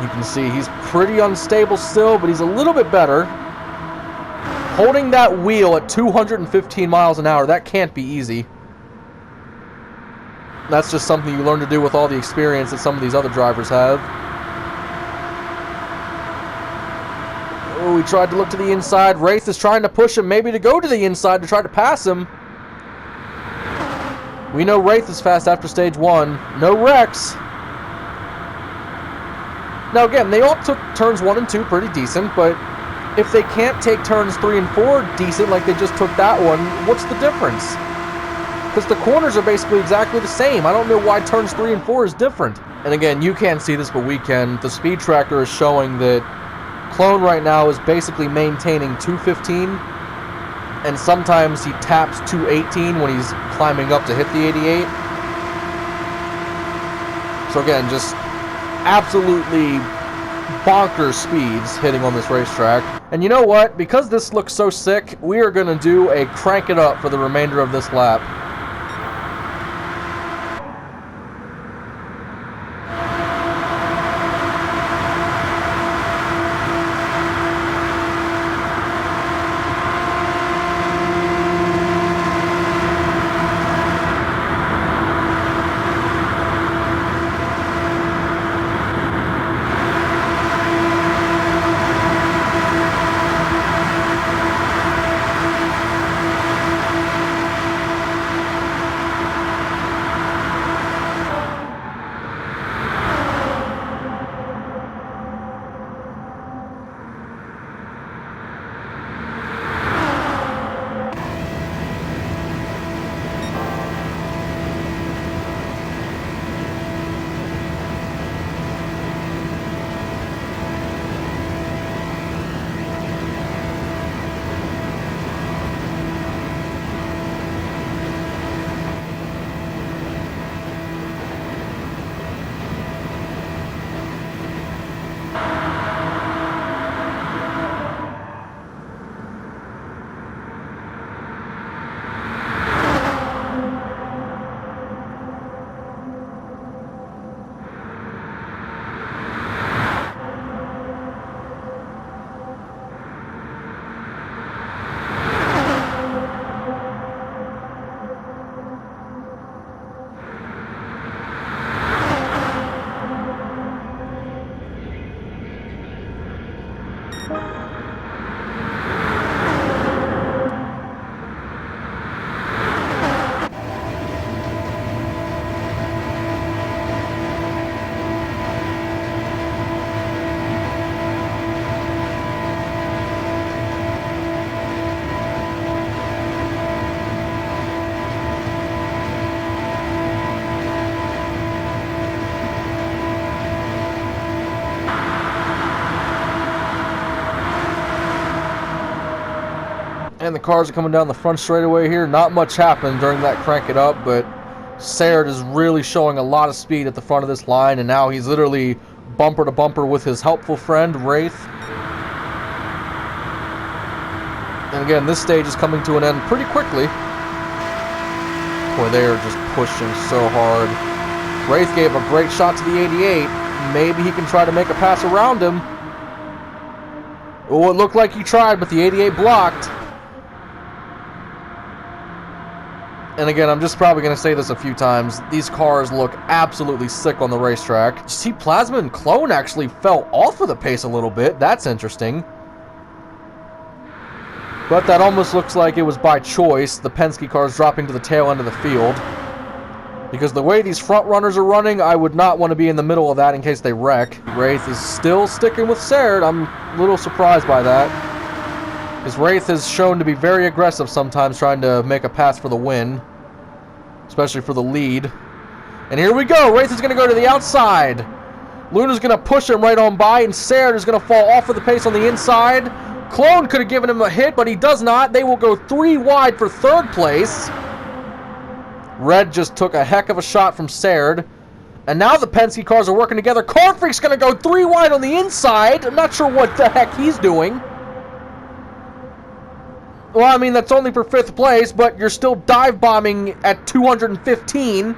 You can see he's pretty unstable still, but he's a little bit better. Holding that wheel at 215 miles an hour, that can't be easy. That's just something you learn to do with all the experience that some of these other drivers have. Oh, he tried to look to the inside. Wraith is trying to push him, maybe to go to the inside to try to pass him. We know Wraith is fast after stage 1. No wrecks. Now again, they all took turns 1 and 2 pretty decent, but if they can't take turns 3 and 4 decent like they just took that one, what's the difference? Because the corners are basically exactly the same. I don't know why turns 3 and 4 is different. And again, you can't see this, but we can. The speed tracker is showing that Clone right now is basically maintaining 215, and sometimes he taps 218 when he's climbing up to hit the 88. So again, just absolutely bonkers speeds hitting on this racetrack. And you know what? Because this looks so sick, we are going to do a crank it up for the remainder of this lap. And the cars are coming down the front straightaway here. Not much happened during that crank it up, but Serge is really showing a lot of speed at the front of this line, and now he's literally bumper to bumper with his helpful friend, Wraith. And again, this stage is coming to an end pretty quickly. Boy, they are just pushing so hard. Wraith gave a great shot to the 88. Maybe he can try to make a pass around him. Oh, it looked like he tried, but the 88 blocked. And again, I'm just probably going to say this a few times. These cars look absolutely sick on the racetrack. You see, Plasma and Clone actually fell off of the pace a little bit. That's interesting. But that almost looks like it was by choice. The Penske cars dropping to the tail end of the field. Because the way these front runners are running, I would not want to be in the middle of that in case they wreck. Wraith is still sticking with Sared. I'm a little surprised by that. Because Wraith is shown to be very aggressive sometimes, trying to make a pass for the win. Especially for the lead. And here we go. Wraith is going to go to the outside. Luna's going to push him right on by, and Sared is going to fall off of the pace on the inside. Clone could have given him a hit, but he does not. They will go 3 wide for 3rd place. Red just took a heck of a shot from Sared. And now the Penske cars are working together. Car Freak's going to go 3 wide on the inside. I'm not sure what the heck he's doing. Well, I mean, that's only for 5th place, but you're still dive bombing at 215.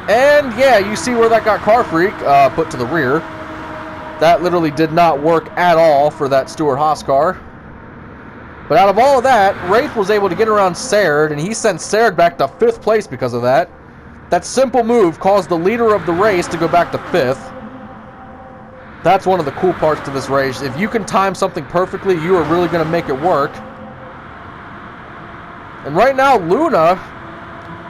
And yeah, you see where that got Car Freak put to the rear. That literally did not work at all for that Stewart-Haas car. But out of all of that, Wraith was able to get around Sared, and he sent Sared back to 5th place because of that. That simple move caused the leader of the race to go back to 5th. That's one of the cool parts to this race. If you can time something perfectly, you are really going to make it work. And right now, Luna,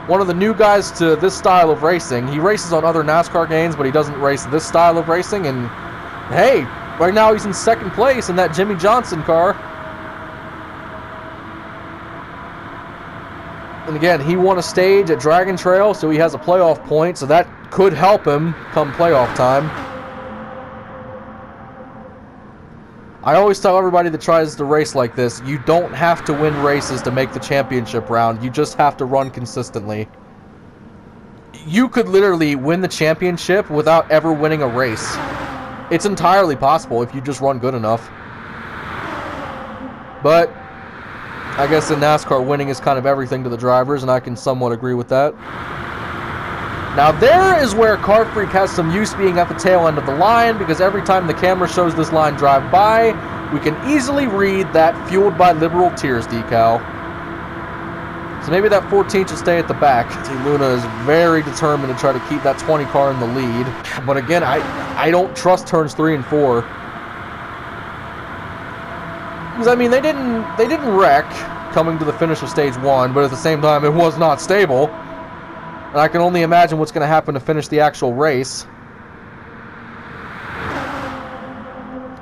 one of the new guys to this style of racing, he races on other NASCAR games, but he doesn't race this style of racing, and hey, right now he's in 2nd place in that Jimmy Johnson car. And again, he won a stage at Dragon Trail, so he has a playoff point, so that could help him come playoff time. I always tell everybody that tries to race like this, you don't have to win races to make the championship round. You just have to run consistently. You could literally win the championship without ever winning a race. It's entirely possible if you just run good enough. But I guess in NASCAR, winning is kind of everything to the drivers, and I can somewhat agree with that. Now there is where Car Freak has some use being at the tail end of the line, because every time the camera shows this line drive by, we can easily read that Fueled by Liberal Tears decal. So maybe that 14 should stay at the back. See, Luna is very determined to try to keep that 20 car in the lead. But again, I don't trust turns 3 and 4. Because I mean, they didn't wreck coming to the finish of stage 1, but at the same time, it was not stable. And I can only imagine what's going to happen to finish the actual race.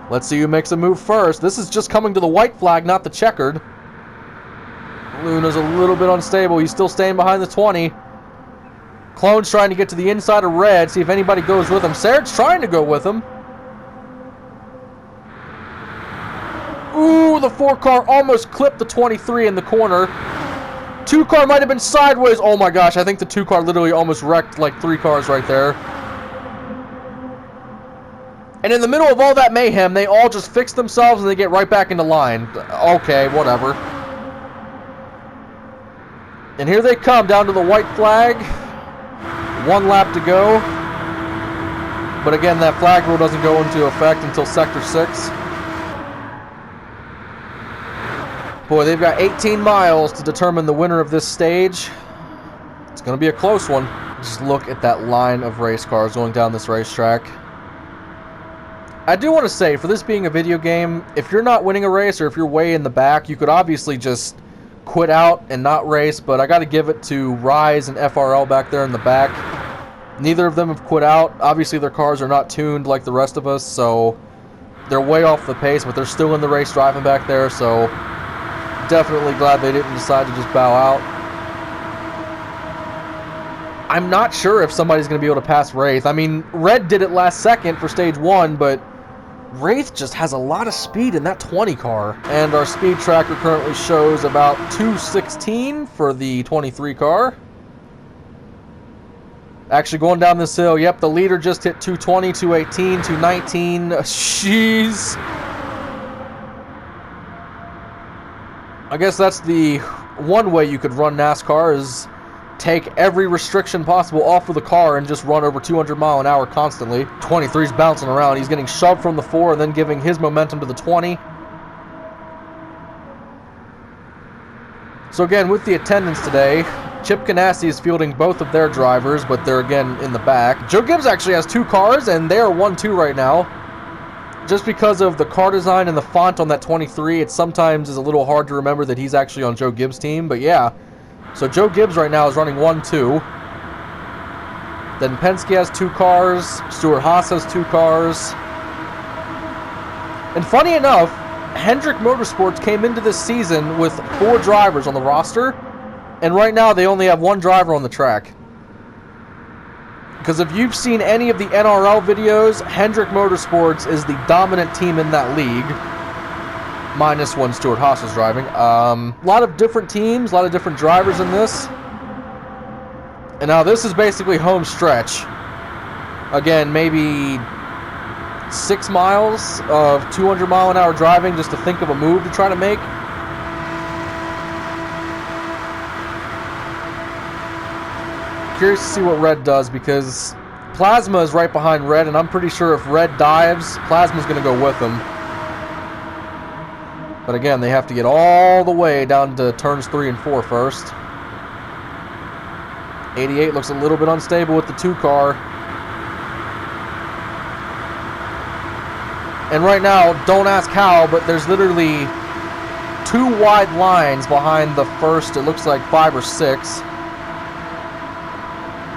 Let's see who makes a move first. This is just coming to the white flag, not the checkered. Luna's a little bit unstable. He's still staying behind the 20. Clone's trying to get to the inside of red, see if anybody goes with him. Sared's trying to go with him. Ooh, the 4 car almost clipped the 23 in the corner. 2 car might have been sideways. Oh my gosh, I think the 2 car literally almost wrecked like 3 cars right there. And in the middle of all that mayhem, they all just fix themselves and they get right back into line. Okay, whatever. And here they come down to the white flag. 1 lap to go. But again, that flag rule doesn't go into effect until Sector 6. Boy, they've got 18 miles to determine the winner of this stage. It's going to be a close one. Just look at that line of race cars going down this racetrack. I do want to say, for this being a video game, if you're not winning a race or if you're way in the back, you could obviously just quit out and not race, but I got to give it to Rise and FRL back there in the back. Neither of them have quit out. Obviously, their cars are not tuned like the rest of us, so they're way off the pace, but they're still in the race driving back there, so definitely glad they didn't decide to just bow out. I'm not sure if somebody's going to be able to pass Wraith. I mean, Red did it last second for stage 1, but Wraith just has a lot of speed in that 20 car. And our speed tracker currently shows about 216 for the 23 car. Actually, going down this hill, yep, the leader just hit 220, 218, 219. Jeez. I guess that's the one way you could run NASCAR, is take every restriction possible off of the car and just run over 200 mile an hour constantly. 23's bouncing around. He's getting shoved from the 4 and then giving his momentum to the 20. So again, with the attendance today, Chip Ganassi is fielding both of their drivers, but they're again in the back. Joe Gibbs actually has 2 cars, and they are 1-2 right now. Just because of the car design and the font on that 23, it sometimes is a little hard to remember that he's actually on Joe Gibbs' team. But yeah, so Joe Gibbs right now is running 1-2. Then Penske has 2 cars. Stuart Haas has 2 cars. And funny enough, Hendrick Motorsports came into this season with 4 drivers on the roster. And right now they only have 1 driver on the track. Because if you've seen any of the NRL videos, Hendrick Motorsports is the dominant team in that league. Minus when Stuart Haas is driving. A lot of different teams, a lot of different drivers in this. And now this is basically home stretch. Again, maybe 6 miles of 200-mile-an-hour driving just to think of a move to try to make. Curious to see what Red does, because Plasma is right behind Red, and I'm pretty sure if Red dives, Plasma's going to go with him. But again, they have to get all the way down to turns 3 and 4 first. 88 looks a little bit unstable with the 2 car. And right now, don't ask how, but there's literally 2 wide lines behind the first, it looks like 5 or 6.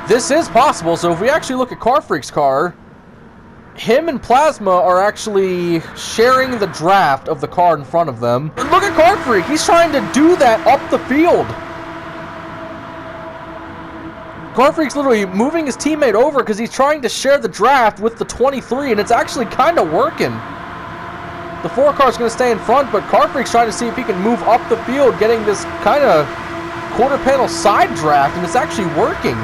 This is possible, so if we actually look at Car Freak's car, him and Plasma are actually sharing the draft of the car in front of them. And look at Car Freak, he's trying to do that up the field. Car Freak's literally moving his teammate over because he's trying to share the draft with the 23, and it's actually kind of working. The 4 car's going to stay in front, but Car Freak's trying to see if he can move up the field, getting this kind of quarter panel side draft, and it's actually working.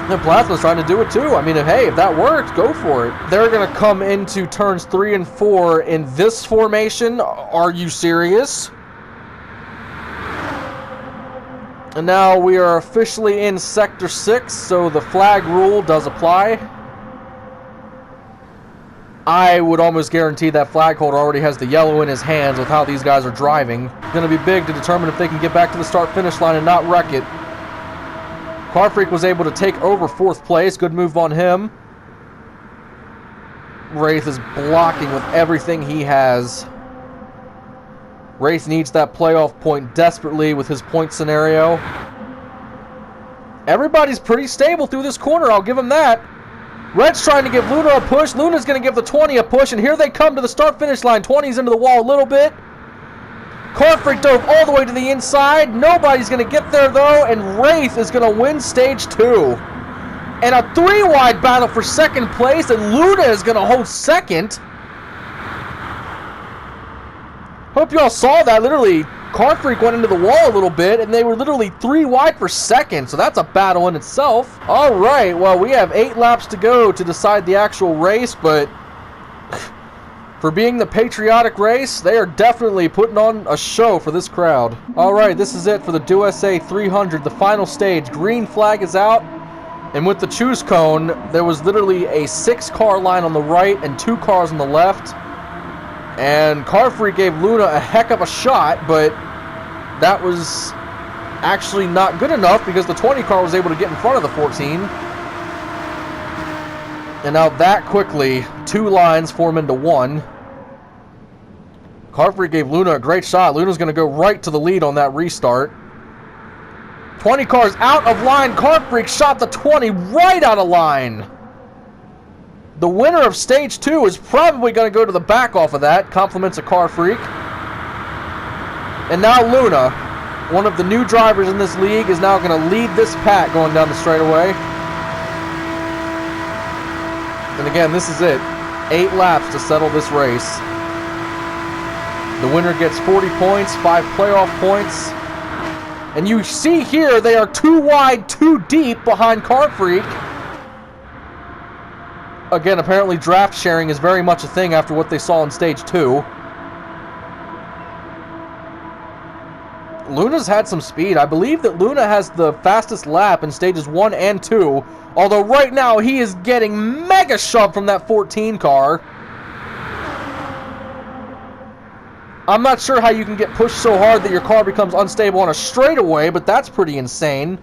And Plasma's trying to do it too. I mean, if that works, go for it. They're going to come into turns 3 and 4 in this formation. Are you serious? And now we are officially in Sector 6, so the flag rule does apply. I would almost guarantee that flag holder already has the yellow in his hands with how these guys are driving. Going to be big to determine if they can get back to the start-finish line and not wreck it. Car Freak was able to take over 4th place. Good move on him. Wraith is blocking with everything he has. Wraith needs that playoff point desperately with his point scenario. Everybody's pretty stable through this corner, I'll give him that. Red's trying to give Luna a push. Luna's going to give the 20 a push, and here they come to the start-finish line. 20's into the wall a little bit. Car Freak dove all the way to the inside. Nobody's going to get there, though, and Wraith is going to win Stage 2. And a 3-wide battle for 2nd place, and Luna is going to hold 2nd. Hope you all saw that. Literally, Car Freak went into the wall a little bit, and they were literally 3 wide for 2nd, so that's a battle in itself. All right, well, we have 8 laps to go to decide the actual race, but for being the patriotic race, they are definitely putting on a show for this crowd. All right, this is it for the USA 300, the final stage. Green flag is out, and with the choose cone, there was literally a 6-car line on the right and 2 cars on the left. And Car Freak gave Luna a heck of a shot, but that was actually not good enough because the 20 car was able to get in front of the 14. And now that quickly, 2 lines form into 1. Car Freak gave Luna a great shot. Luna's going to go right to the lead on that restart. 20 cars out of line. Car Freak shot the 20 right out of line. The winner of Stage 2 is probably going to go to the back off of that. Compliments of Car Freak. And now Luna, one of the new drivers in this league, is now going to lead this pack going down the straightaway. And again, this is it. 8 laps to settle this race. The winner gets 40 points, 5 playoff points. And you see here, they are 2 wide, 2 deep behind Car Freak. Again, apparently draft sharing is very much a thing after what they saw in Stage 2. Luna's had some speed. I believe that Luna has the fastest lap in Stages 1 and 2. Although right now he is getting mega shoved from that 14 car. I'm not sure how you can get pushed so hard that your car becomes unstable on a straightaway, but that's pretty insane.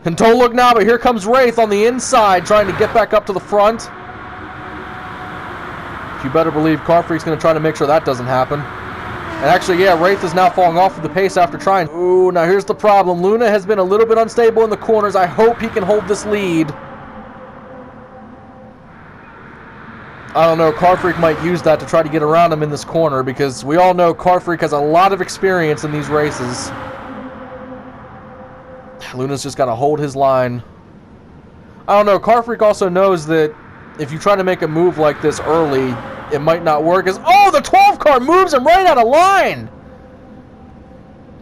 And don't look now, but here comes Wraith on the inside trying to get back up to the front. You better believe Car Freak's going to try to make sure that doesn't happen. And actually, yeah, Wraith is now falling off of the pace after trying. Ooh, now here's the problem. Luna has been a little bit unstable in the corners. I hope he can hold this lead. I don't know, Car Freak might use that to try to get around him in this corner, because we all know Car Freak has a lot of experience in these races. Luna's just got to hold his line. I don't know, Car Freak also knows that if you try to make a move like this early, it might not work. Oh, the 12 car moves him right out of line!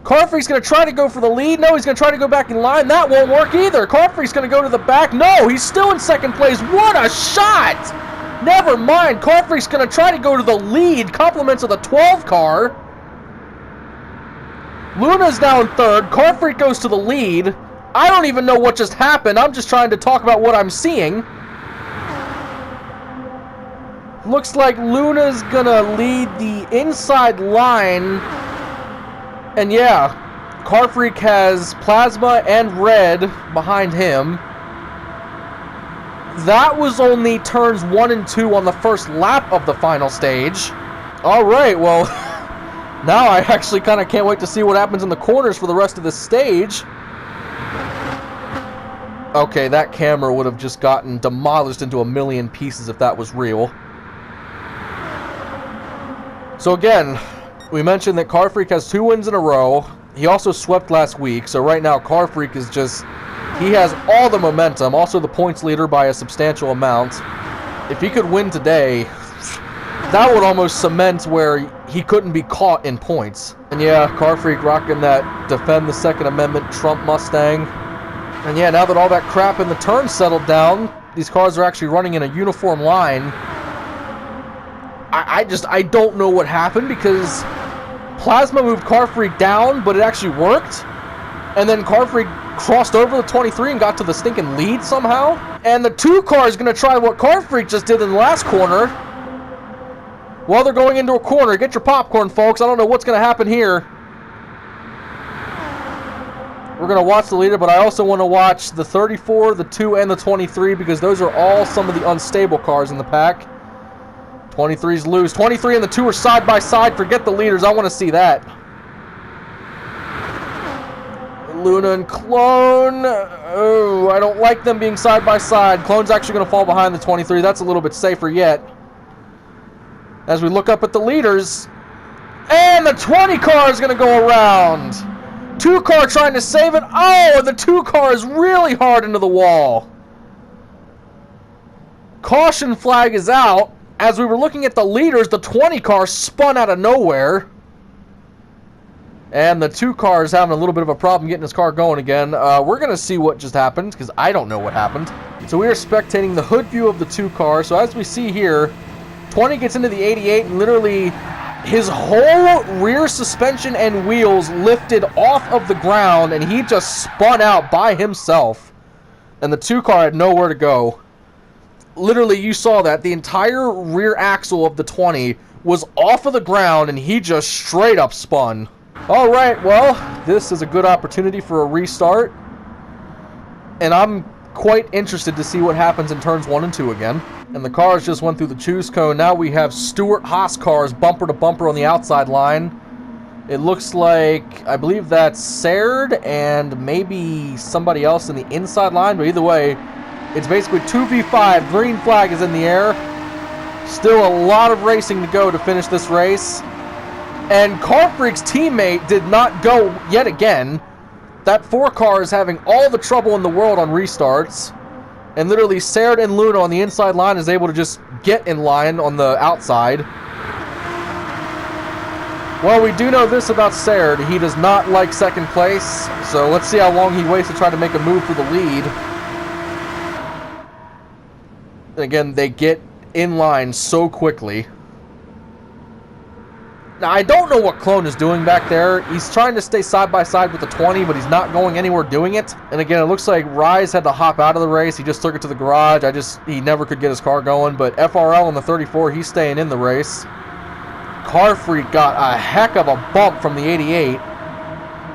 Car Freak's going to try to go for the lead. No, he's going to try to go back in line. That won't work either. Car Freak's going to go to the back. No, he's still in second place. What a shot! Never mind. Car Freak's going to try to go to the lead. Compliments of the 12 car. Luna's now in third. Car Freak goes to the lead. I don't even know what just happened. I'm just trying to talk about what I'm seeing. Looks like Luna's gonna lead the inside line. And yeah, Car Freak has Plasma and Red behind him. That was only turns 1 and 2 on the first lap of the final stage. Alright, well, now I actually kind of can't wait to see what happens in the corners for the rest of this stage. Okay, that camera would have just gotten demolished into a million pieces if that was real. So again, we mentioned that Car Freak has 2 wins in a row. He also swept last week, so right now Car Freak is just... he has all the momentum, also the points leader by a substantial amount. If he could win today, that would almost cement where he couldn't be caught in points. And yeah, Car Freak rocking that Defend the Second Amendment Trump Mustang. And yeah, now that all that crap in the turn settled down, these cars are actually running in a uniform line. I don't know what happened, because Plasma moved Car Freak down, but it actually worked. And then Car Freak crossed over the 23 and got to the stinking lead somehow. And the 2 car is going to try what Car Freak just did in the last corner. Well, they're going into a corner. Get your popcorn, folks. I don't know what's going to happen here. We're going to watch the leader, but I also want to watch the 34, the 2, and the 23, because those are all some of the unstable cars in the pack. 23's loose. 23 and the 2 are side by side. Forget the leaders. I want to see that. Luna and Clone. Oh, I don't like them being side by side. Clone's actually going to fall behind the 23. That's a little bit safer yet. As we look up at the leaders. And the 20 car is going to go around. 2 car trying to save it. Oh, and the 2 car is really hard into the wall. Caution flag is out. As we were looking at the leaders, the 20 car spun out of nowhere. And the 2 car is having a little bit of a problem getting his car going again. We're going to see what just happened, because I don't know what happened. So we are spectating the hood view of the 2 car. So as we see here, 20 gets into the 88 and literally his whole rear suspension and wheels lifted off of the ground, and he just spun out by himself. And the 2 car had nowhere to go. Literally, you saw that. The entire rear axle of the 20 was off of the ground, and he just straight up spun. Alright, well, this is a good opportunity for a restart. And I'm quite interested to see what happens in turns 1 and 2 again. And the cars just went through the choose cone. Now we have Stewart Haas cars bumper to bumper on the outside line. It looks like, I believe that's Saird and maybe somebody else in the inside line. But either way, it's basically 2v5. Green flag is in the air. Still a lot of racing to go to finish this race. And Car Freak's teammate did not go yet again. That 4 car is having all the trouble in the world on restarts. And literally Saird and Luna on the inside line is able to just get in line on the outside. Well, we do know this about Saird. He does not like second place. So let's see how long he waits to try to make a move for the lead. And again, they get in line so quickly. Now, I don't know what Clone is doing back there. He's trying to stay side by side with the 20, but he's not going anywhere doing it. And again, it looks like Rise had to hop out of the race. He just took it to the garage. He never could get his car going. But FRL on the 34, he's staying in the race. Car Freak got a heck of a bump from the 88.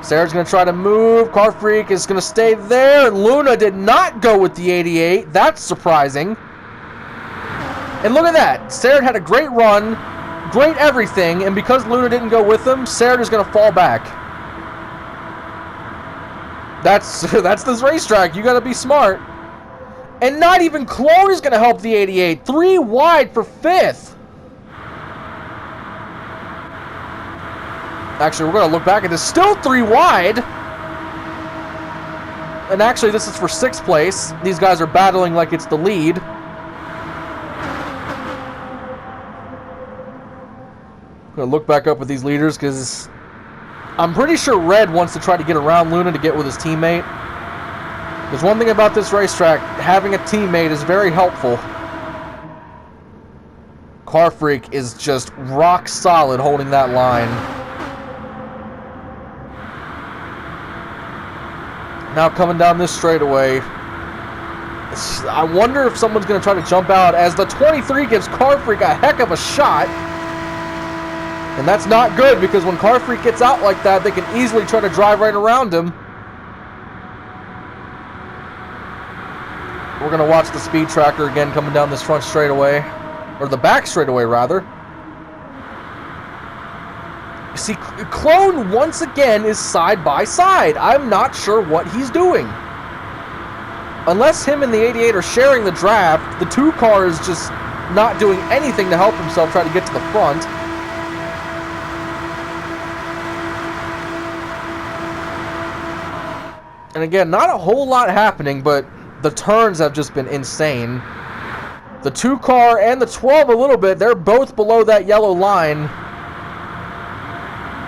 Sarah's going to try to move. Car Freak is going to stay there. And Luna did not go with the 88. That's surprising. And look at that. Sarah had a great run, great everything, and because Luna didn't go with him, Sarah is going to fall back. That's this racetrack. You got to be smart. And not even Clone is going to help the 88. 3 wide for 5th. Actually, we're going to look back at this. Still 3 wide. And actually, this is for 6th place. These guys are battling like it's the lead. I'm going to look back up with these leaders because I'm pretty sure Red wants to try to get around Luna to get with his teammate. There's one thing about this racetrack, having a teammate is very helpful. Car Freak is just rock solid holding that line. Now coming down this straightaway. I wonder if someone's going to try to jump out as the 23 gives Car Freak a heck of a shot. And that's not good because when Car Freak gets out like that, they can easily try to drive right around him. We're going to watch the speed tracker again coming down this front straightaway. Or the back straightaway, rather. You see, Clone once again is side by side. I'm not sure what he's doing. Unless him and the 88 are sharing the draft, the 2 car is just not doing anything to help himself try to get to the front. And again, not a whole lot happening, but the turns have just been insane. The 2 car and the 12 a little bit, they're both below that yellow line.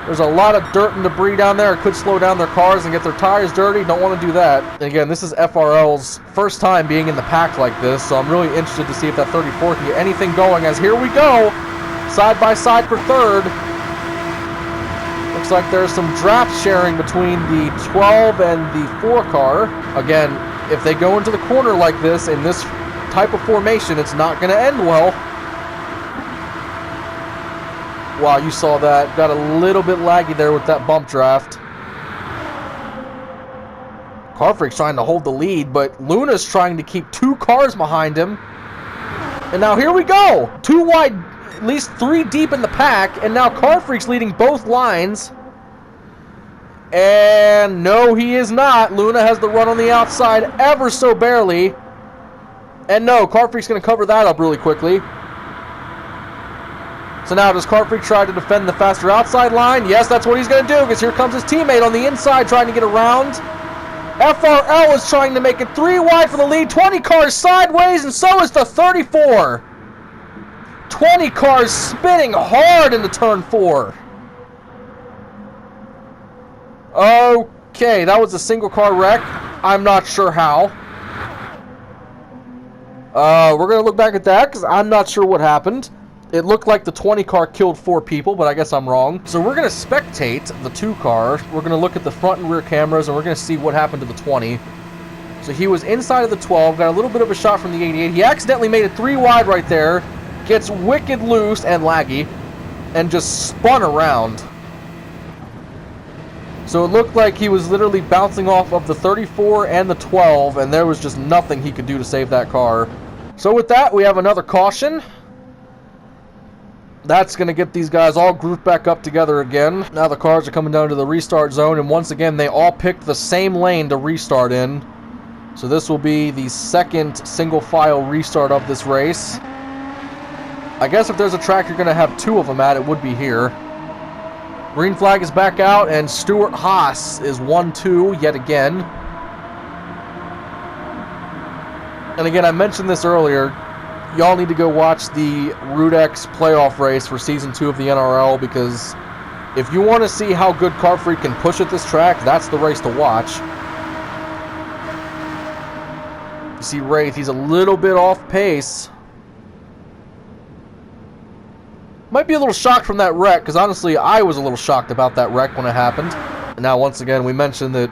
There's a lot of dirt and debris down there. It could slow down their cars and get their tires dirty. Don't want to do that. And again, this is FRL's first time being in the pack like this, so I'm really interested to see if that 34 can get anything going, as here we go. Side by side for 3rd. Looks like there's some draft sharing between the 12 and the 4 car. Again, if they go into the corner like this in this type of formation, it's not going to end well. Wow, you saw that. Got a little bit laggy there with that bump draft. Car Freak's trying to hold the lead, but Luna's trying to keep 2 cars behind him. And now here we go. 2 wide, at least 3 deep in the pack, and now Car Freak's leading both lines. And no, he is not. Luna has the run on the outside ever so barely. And no, Car Freak's going to cover that up really quickly. So now does Car Freak try to defend the faster outside line? Yes, that's what he's going to do, because here comes his teammate on the inside trying to get around. FRL is trying to make it 3 wide for the lead. 20 cars sideways, and so is the 34. 20 cars spinning hard into turn 4. Okay, that was a single car wreck. I'm not sure how. We're going to look back at that because I'm not sure what happened. It looked like the 20 car killed 4 people, but I guess I'm wrong. So we're going to spectate the 2 car. We're going to look at the front and rear cameras, and we're going to see what happened to the 20. So he was inside of the 12, got a little bit of a shot from the 88. He accidentally made it 3 wide right there, gets wicked loose and laggy, and just spun around. So it looked like he was literally bouncing off of the 34 and the 12, and there was just nothing he could do to save that car. So with that, we have another caution. That's going to get these guys all grouped back up together again. Now the cars are coming down to the restart zone, and once again, they all picked the same lane to restart in. So this will be the second single-file restart of this race. I guess if there's a track you're going to have 2 of them at, it would be here. Green flag is back out, and Stuart Haas is 1-2 yet again. And again, I mentioned this earlier. Y'all need to go watch the Rudex playoff race for Season 2 of the NRL, because if you want to see how good Car Freak can push at this track, that's the race to watch. You see Wraith, he's a little bit off pace. Might be a little shocked from that wreck, because honestly, I was a little shocked about that wreck when it happened. And now, once again, we mentioned that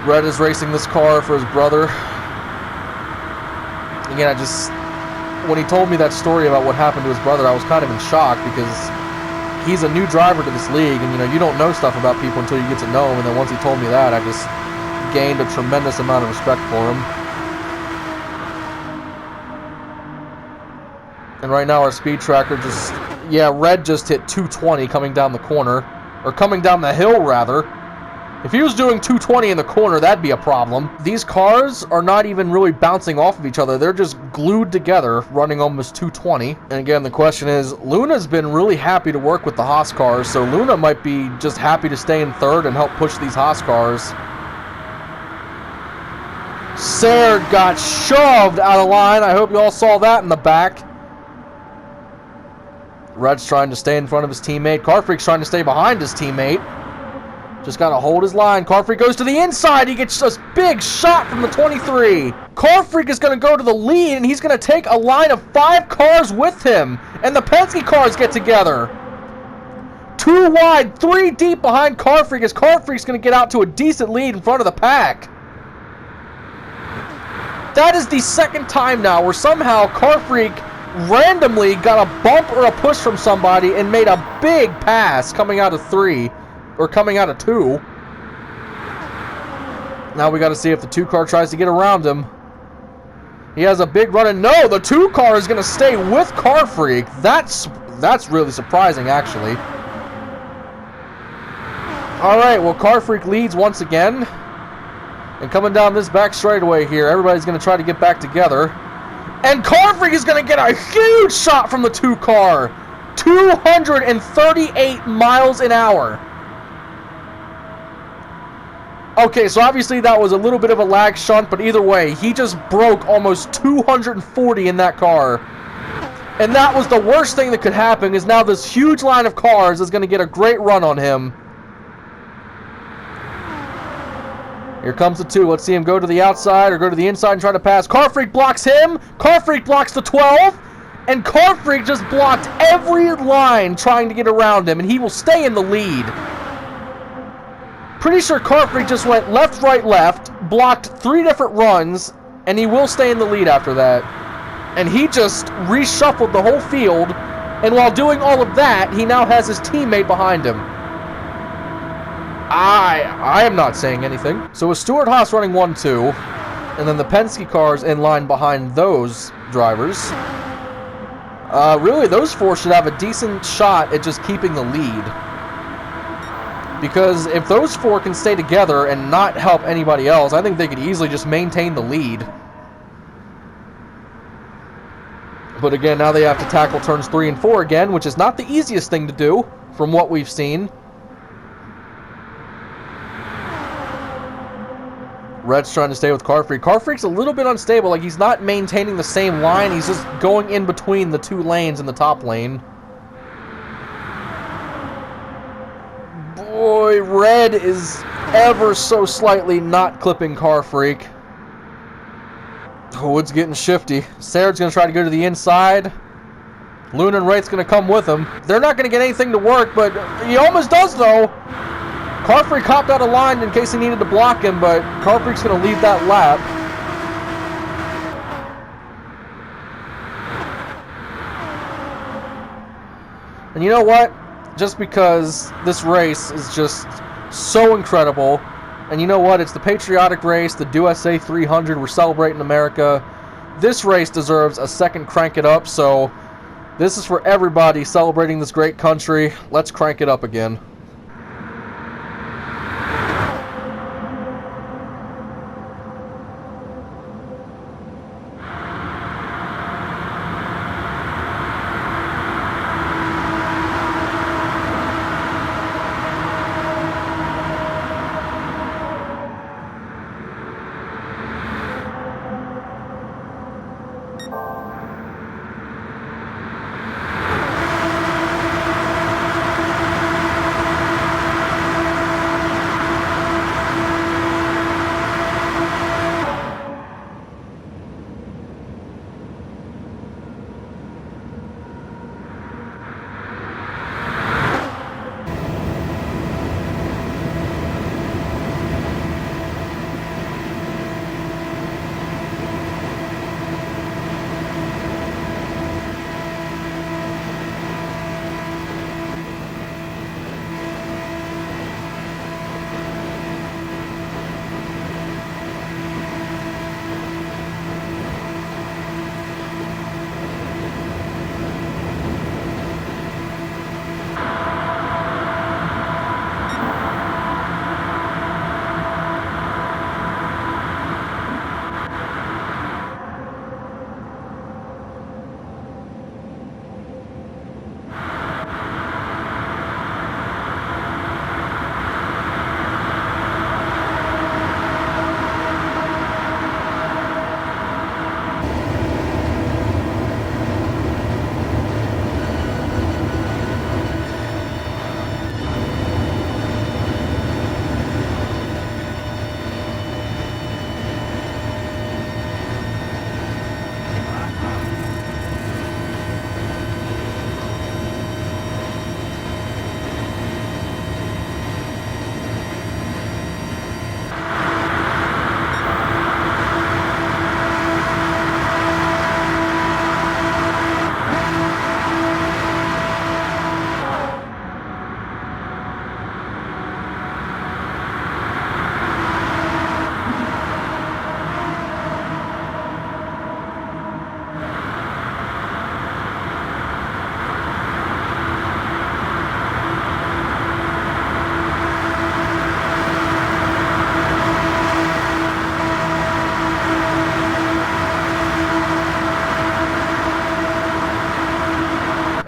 Red is racing this car for his brother. Again, when he told me that story about what happened to his brother, I was kind of in shock, because he's a new driver to this league, and, you know, you don't know stuff about people until you get to know him, and then once he told me that, I just gained a tremendous amount of respect for him. And right now our speed tracker just, yeah, Red just hit 220 coming down the corner, or coming down the hill, rather. If he was doing 220 in the corner, that'd be a problem. These cars are not even really bouncing off of each other. They're just glued together, running almost 220. And again, the question is, Luna's been really happy to work with the Haas cars, so Luna might be just happy to stay in third and help push these Haas cars. Sayre got shoved out of line. I hope you all saw that in the back. Red's trying to stay in front of his teammate. Carfreak's trying to stay behind his teammate. Just got to hold his line. Carfreak goes to the inside. He gets a big shot from the 23. Carfreak is going to go to the lead, and he's going to take a line of 5 cars with him. And the Penske cars get together. 2 wide, 3 deep behind Carfreak, as Carfreak's going to get out to a decent lead in front of the pack. That is the second time now where somehow Carfreak randomly got a bump or a push from somebody and made a big pass coming out of 3, or coming out of 2. Now we got to see if the 2 car tries to get around him. He has a big run, and no, the 2 car is going to stay with Carfreak. That's really surprising, actually. All right, well, Carfreak leads once again. And coming down this back straightaway here, everybody's going to try to get back together. And Carfreak is going to get a huge shot from the 2 car. 238 miles an hour. Okay, so obviously that was a little bit of a lag shunt, but either way, he just broke almost 240 in that car. And that was the worst thing that could happen, is now this huge line of cars is going to get a great run on him. Here comes the 2. Let's see him go to the outside or go to the inside and try to pass. Carfreak blocks him. Carfreak blocks the 12. And Carfreak just blocked every line trying to get around him, and he will stay in the lead. Pretty sure Carfreak just went left, right, left, blocked 3 different runs, and he will stay in the lead after that. And he just reshuffled the whole field, and while doing all of that, he now has his teammate behind him. I am not saying anything. So with Stewart Haas running 1-2, and then the Penske cars in line behind those drivers, really those 4 should have a decent shot at just keeping the lead. Because if those 4 can stay together and not help anybody else, I think they could easily just maintain the lead. But again, now they have to tackle turns 3 and 4 again, which is not the easiest thing to do from what we've seen. Red's trying to stay with Carfreak. Carfreak's a little bit unstable. Like, he's not maintaining the same line. He's just going in between the 2 lanes in the top lane. Boy, Red is ever so slightly not clipping Carfreak. Oh, it's getting shifty. Sayre's going to try to go to the inside. Luna and Wraith's going to come with him. They're not going to get anything to work, but he almost does, though. Carfreak hopped out of line in case he needed to block him, but Carfreak's going to lead that lap. And you know what? Just because this race is just so incredible, and you know what? It's the patriotic race, the USA 300. We're celebrating America. This race deserves a second crank it up, so this is for everybody celebrating this great country. Let's crank it up again.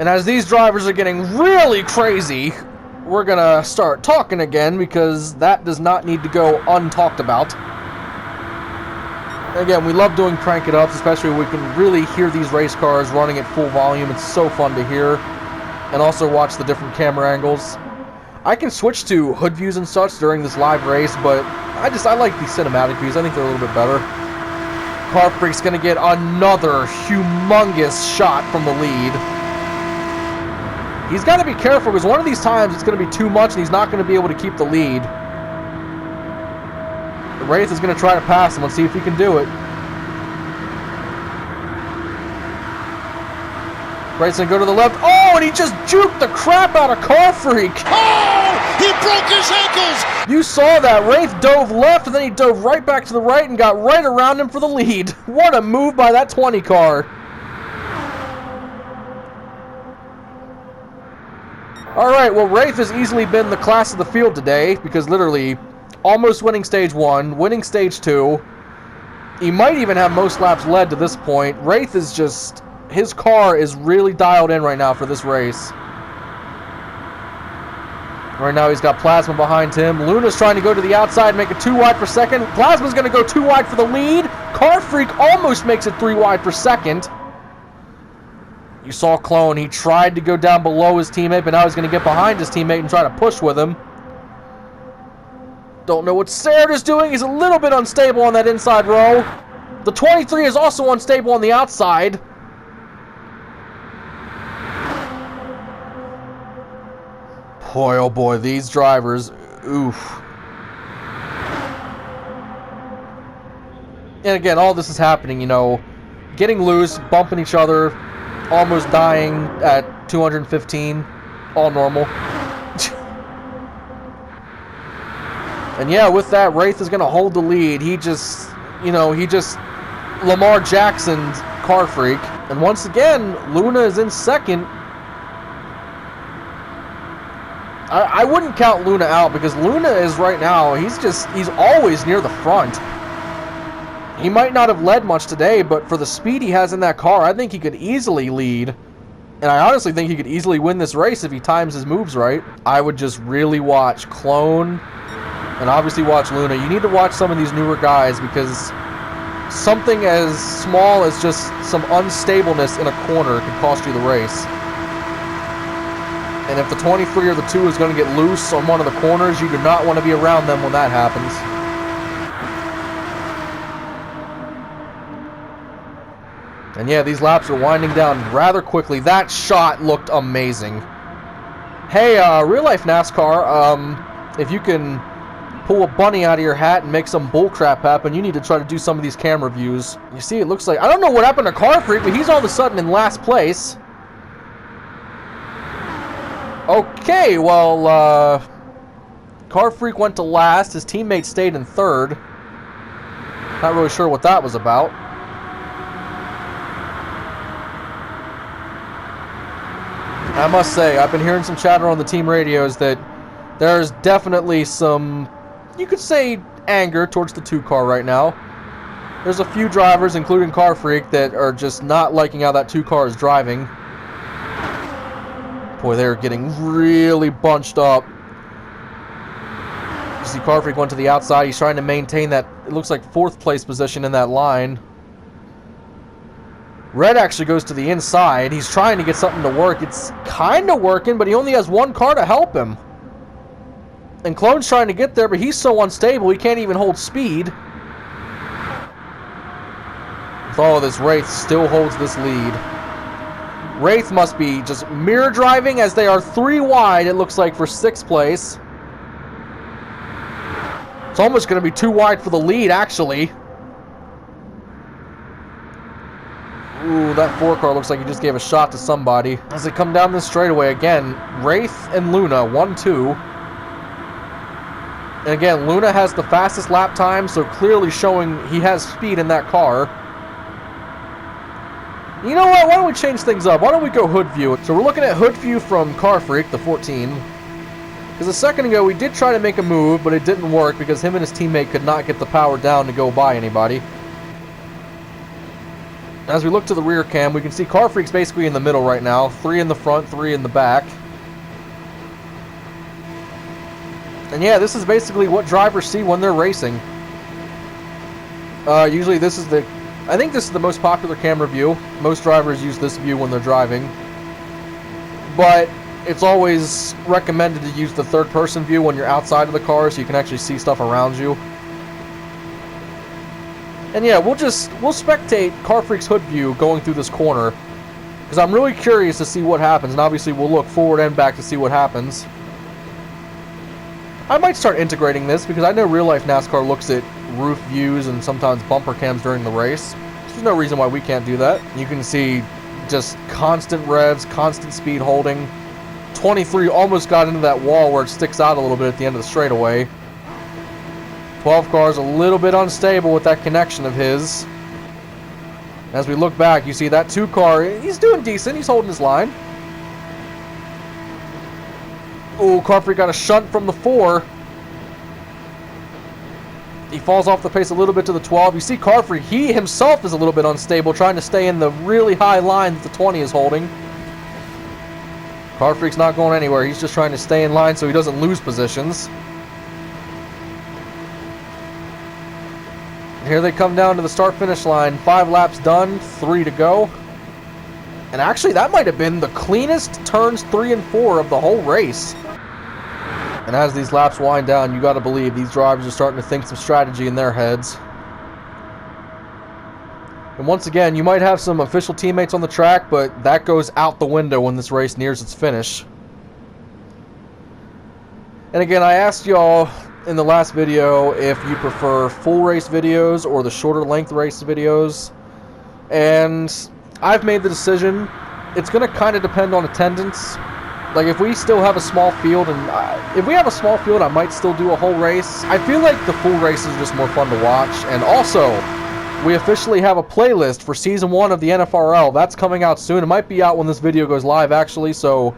And as these drivers are getting really crazy, we're gonna start talking again because that does not need to go untalked about. Again, we love doing crank it ups, especially when we can really hear these race cars running at full volume. It's so fun to hear. And also watch the different camera angles. I can switch to hood views and such during this live race, but I like these cinematic views. I think they're a little bit better. Car Freak's gonna get another humongous shot from the lead. He's got to be careful because one of these times it's going to be too much and he's not going to be able to keep the lead. Wraith is going to try to pass him. Let's see if he can do it. Wraith's going to go to the left. Oh, and he just juked the crap out of Car Freak. Oh, he broke his ankles. You saw that. Wraith dove left and then he dove right back to the right and got right around him for the lead. What a move by that 20 car. Alright, well, Wraith has easily been the class of the field today because literally almost winning stage 1, winning stage 2. He might even have most laps led to this point. Wraith is just, his car is really dialed in right now for this race. Right now he's got Plasma behind him. Luna's trying to go to the outside, make it 2 wide per second. Plasma's going to go 2 wide for the lead. Car Freak almost makes it 3 wide per second. You saw Clone, he tried to go down below his teammate, but now he's going to get behind his teammate and try to push with him. Don't know what Sarah's doing. He's a little bit unstable on that inside row. The 23 is also unstable on the outside. Boy, oh boy, these drivers, oof. And again, all this is happening, you know, getting loose, bumping each other, almost dying at 215, all normal. And yeah, with that, Wraith is going to hold the lead. He just, you know, Lamar Jackson's Car Freak. And once again, Luna is in second. I wouldn't count Luna out because Luna is right now, he's always near the front. He might not have led much today, but for the speed he has in that car, I think he could easily lead. And I honestly think he could easily win this race if he times his moves right. I would just really watch Clone and obviously watch Luna. You need to watch some of these newer guys because something as small as just some unstableness in a corner can cost you the race. And if the 23 or the 2 is going to get loose on one of the corners, you do not want to be around them when that happens. And yeah, these laps are winding down rather quickly. That shot looked amazing. Hey, real life NASCAR, if you can pull a bunny out of your hat and make some bullcrap happen, you need to try to do some of these camera views. You see, it looks like, I don't know what happened to Car Freak, but he's all of a sudden in last place. Okay, well, Car Freak went to last. His teammate stayed in third. Not really sure what that was about. I must say, I've been hearing some chatter on the team radios that there's definitely some, you could say, anger towards the 2 car right now. There's a few drivers, including Car Freak, that are just not liking how that 2 car is driving. Boy, they're getting really bunched up. You see Car Freak went to the outside. He's trying to maintain that, it looks like 4th place position in that line. Red actually goes to the inside. He's trying to get something to work. It's kind of working, but he only has 1 car to help him. And Clone's trying to get there, but he's so unstable, he can't even hold speed. With all of this, Wraith still holds this lead. Wraith must be just mirror driving as they are 3 wide, it looks like, for 6th place. It's almost going to be 2 wide for the lead, actually. Ooh, that 4 car looks like he just gave a shot to somebody. As they come down this straightaway again, Wraith and Luna, 1-2. And again, Luna has the fastest lap time, so clearly showing he has speed in that car. You know what? Why don't we change things up? Why don't we go hood view? So we're looking at hood view from Car Freak, the 14. Because a second ago we did try to make a move, but it didn't work because him and his teammate could not get the power down to go by anybody. As we look to the rear cam, we can see Car Freak's basically in the middle right now. 3 in the front, 3 in the back. And yeah, this is basically what drivers see when they're racing. Usually this is I think this is the most popular camera view. Most drivers use this view when they're driving. But it's always recommended to use the third-person view when you're outside of the car so you can actually see stuff around you. And yeah, we'll spectate Car Freak's hood view going through this corner, because I'm really curious to see what happens, and obviously we'll look forward and back to see what happens. I might start integrating this, because I know real-life NASCAR looks at roof views and sometimes bumper cams during the race. There's no reason why we can't do that. You can see just constant revs, constant speed holding. 23 almost got into that wall where it sticks out a little bit at the end of the straightaway. 12 car's a little bit unstable with that connection of his. As we look back, you see that 2 car, he's doing decent, he's holding his line. Oh, Car Freak got a shunt from the 4. He falls off the pace a little bit to the 12. You see Car Freak, he himself is a little bit unstable, trying to stay in the really high line that the 20 is holding. Car Freak's not going anywhere, he's just trying to stay in line so he doesn't lose positions. Here they come down to the start-finish line. 5 laps done, 3 to go. And actually, that might have been the cleanest turns 3 and 4 of the whole race. And as these laps wind down, you got to believe these drivers are starting to think some strategy in their heads. And once again, you might have some official teammates on the track, but that goes out the window when this race nears its finish. And again, I asked y'all in the last video if you prefer full race videos or the shorter length race videos, and I've made the decision it's going to kind of depend on attendance. Like, if we still have a small field, and if we have a small field, I might still do a whole race. I feel like the full race is just more fun to watch. And also, we officially have a playlist for Season 1 of the NFRL. That's coming out soon. It might be out when this video goes live, actually, so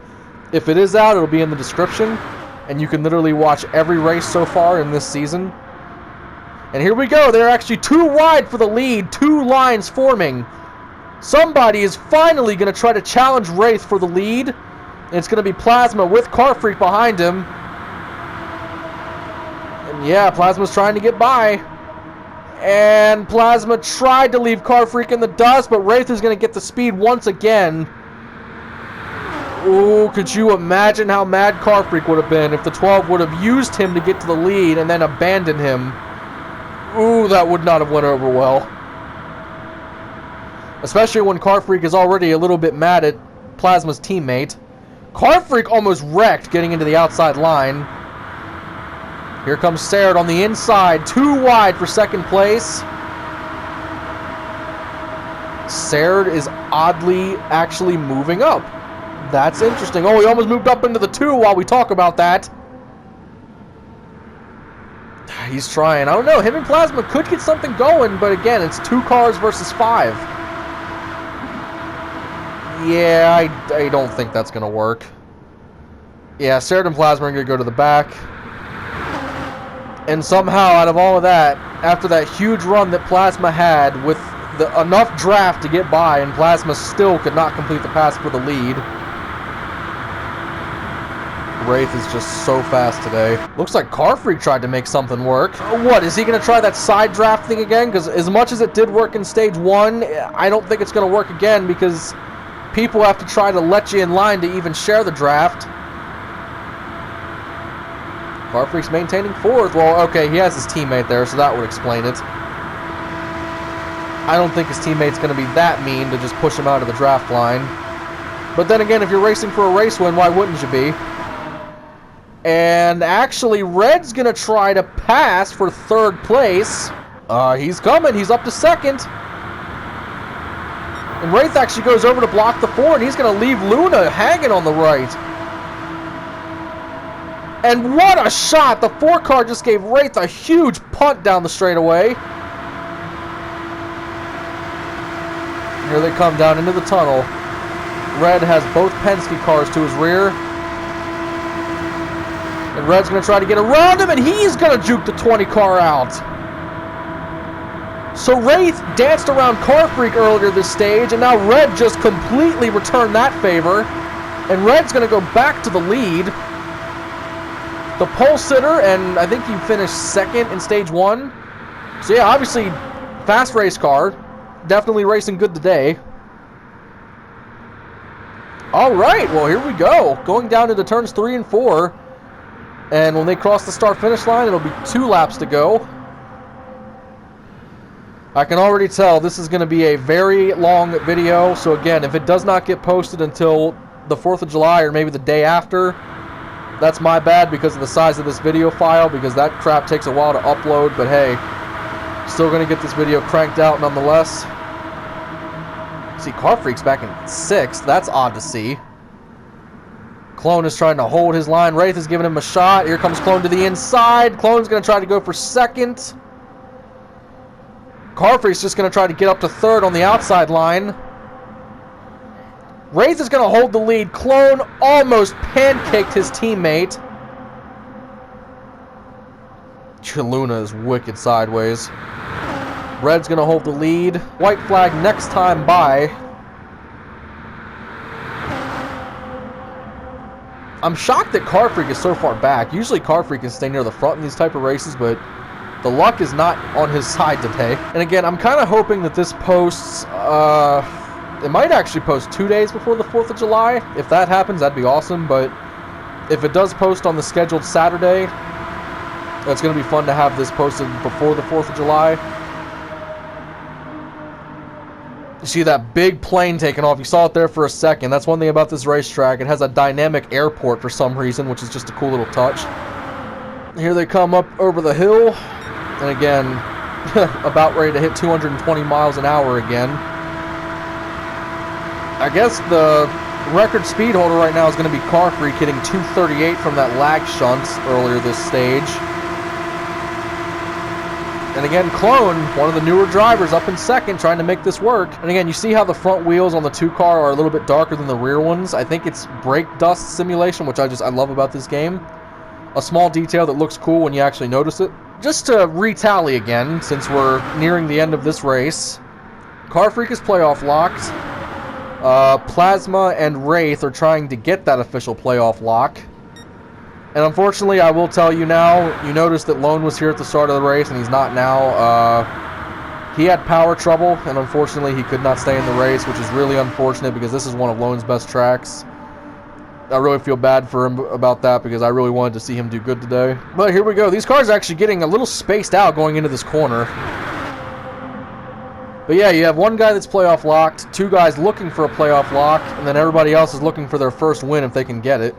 if it is out, it'll be in the description. And you can literally watch every race so far in this season. And here we go. They're actually 2 wide for the lead. 2 lines forming. Somebody is finally going to try to challenge Wraith for the lead. And it's going to be Plasma with Car Freak behind him. And yeah, Plasma's trying to get by. And Plasma tried to leave Car Freak in the dust, but Wraith is going to get the speed once again. Ooh, could you imagine how mad Car Freak would have been if the 12 would have used him to get to the lead and then abandoned him? Ooh, that would not have went over well. Especially when Car Freak is already a little bit mad at Plasma's teammate. Car Freak almost wrecked getting into the outside line. Here comes Sarad on the inside, 2 wide for second place. Sarad is oddly actually moving up. That's interesting. Oh, he almost moved up into the 2 while we talk about that. He's trying. I don't know. Him and Plasma could get something going, but again, it's 2 cars versus 5. Yeah, I don't think that's going to work. Yeah, Sarad and Plasma are going to go to the back. And somehow, out of all of that, after that huge run that Plasma had with enough draft to get by, and Plasma still could not complete the pass for the lead. Wraith is just so fast today. Looks like Car Freak tried to make something work. What, is he going to try that side draft thing again? Because as much as it did work in Stage 1, I don't think it's going to work again because people have to try to let you in line to even share the draft. Car Freak's maintaining 4th. Well, okay, he has his teammate there, so that would explain it. I don't think his teammate's going to be that mean to just push him out of the draft line. But then again, if you're racing for a race win, why wouldn't you be? And actually, Red's going to try to pass for 3rd place. He's coming. He's up to 2nd. And Wraith actually goes over to block the 4, and he's going to leave Luna hanging on the right. And what a shot! The 4 car just gave Wraith a huge punt down the straightaway. Here they come down into the tunnel. Red has both Penske cars to his rear. And Red's going to try to get around him, and he's going to juke the 20 car out. So Wraith danced around Car Freak earlier this stage, and now Red just completely returned that favor. And Red's going to go back to the lead. The pole sitter, and I think he finished second in stage 1. So yeah, obviously, fast race car. Definitely racing good today. All right, well, here we go. Going down into turns 3 and 4. And when they cross the start-finish line, it'll be 2 laps to go. I can already tell this is going to be a very long video. So again, if it does not get posted until the 4th of July or maybe the day after, that's my bad because of the size of this video file, because that crap takes a while to upload. But hey, still going to get this video cranked out nonetheless. See, Car Freak's back in 6th. That's odd to see. Clone is trying to hold his line. Wraith is giving him a shot. Here comes Clone to the inside. Clone's going to try to go for 2nd. Car Freak's just going to try to get up to 3rd on the outside line. Wraith is going to hold the lead. Clone almost pancaked his teammate. Chaluna is wicked sideways. Red's going to hold the lead. White flag next time by. I'm shocked that Car Freak is so far back. Usually Car Freak can stay near the front in these type of races, but the luck is not on his side today. And again, I'm kind of hoping that this posts, it might actually post 2 days before the 4th of July. If that happens, that'd be awesome. But if it does post on the scheduled Saturday, it's going to be fun to have this posted before the 4th of July. You see that big plane taking off. You saw it there for a second. That's one thing about this racetrack. It has a dynamic airport for some reason, which is just a cool little touch. Here they come up over the hill. And again, about ready to hit 220 miles an hour again. I guess the record speed holder right now is going to be Car Freak, hitting 238 from that lag shunt earlier this stage. And again, Clone, one of the newer drivers, up in 2nd, trying to make this work. And again, you see how the front wheels on the 2 car are a little bit darker than the rear ones. I think it's brake dust simulation, which I love about this game. A small detail that looks cool when you actually notice it. Just to retally again, since we're nearing the end of this race, Car Freak is playoff locked. Plasma and Wraith are trying to get that official playoff lock. And unfortunately, I will tell you now, you noticed that Lone was here at the start of the race, and he's not now. He had power trouble, and unfortunately, he could not stay in the race, which is really unfortunate because this is one of Lone's best tracks. I really feel bad for him about that because I really wanted to see him do good today. But here we go. These cars are actually getting a little spaced out going into this corner. But yeah, you have one guy that's playoff locked, 2 guys looking for a playoff lock, and then everybody else is looking for their first win if they can get it.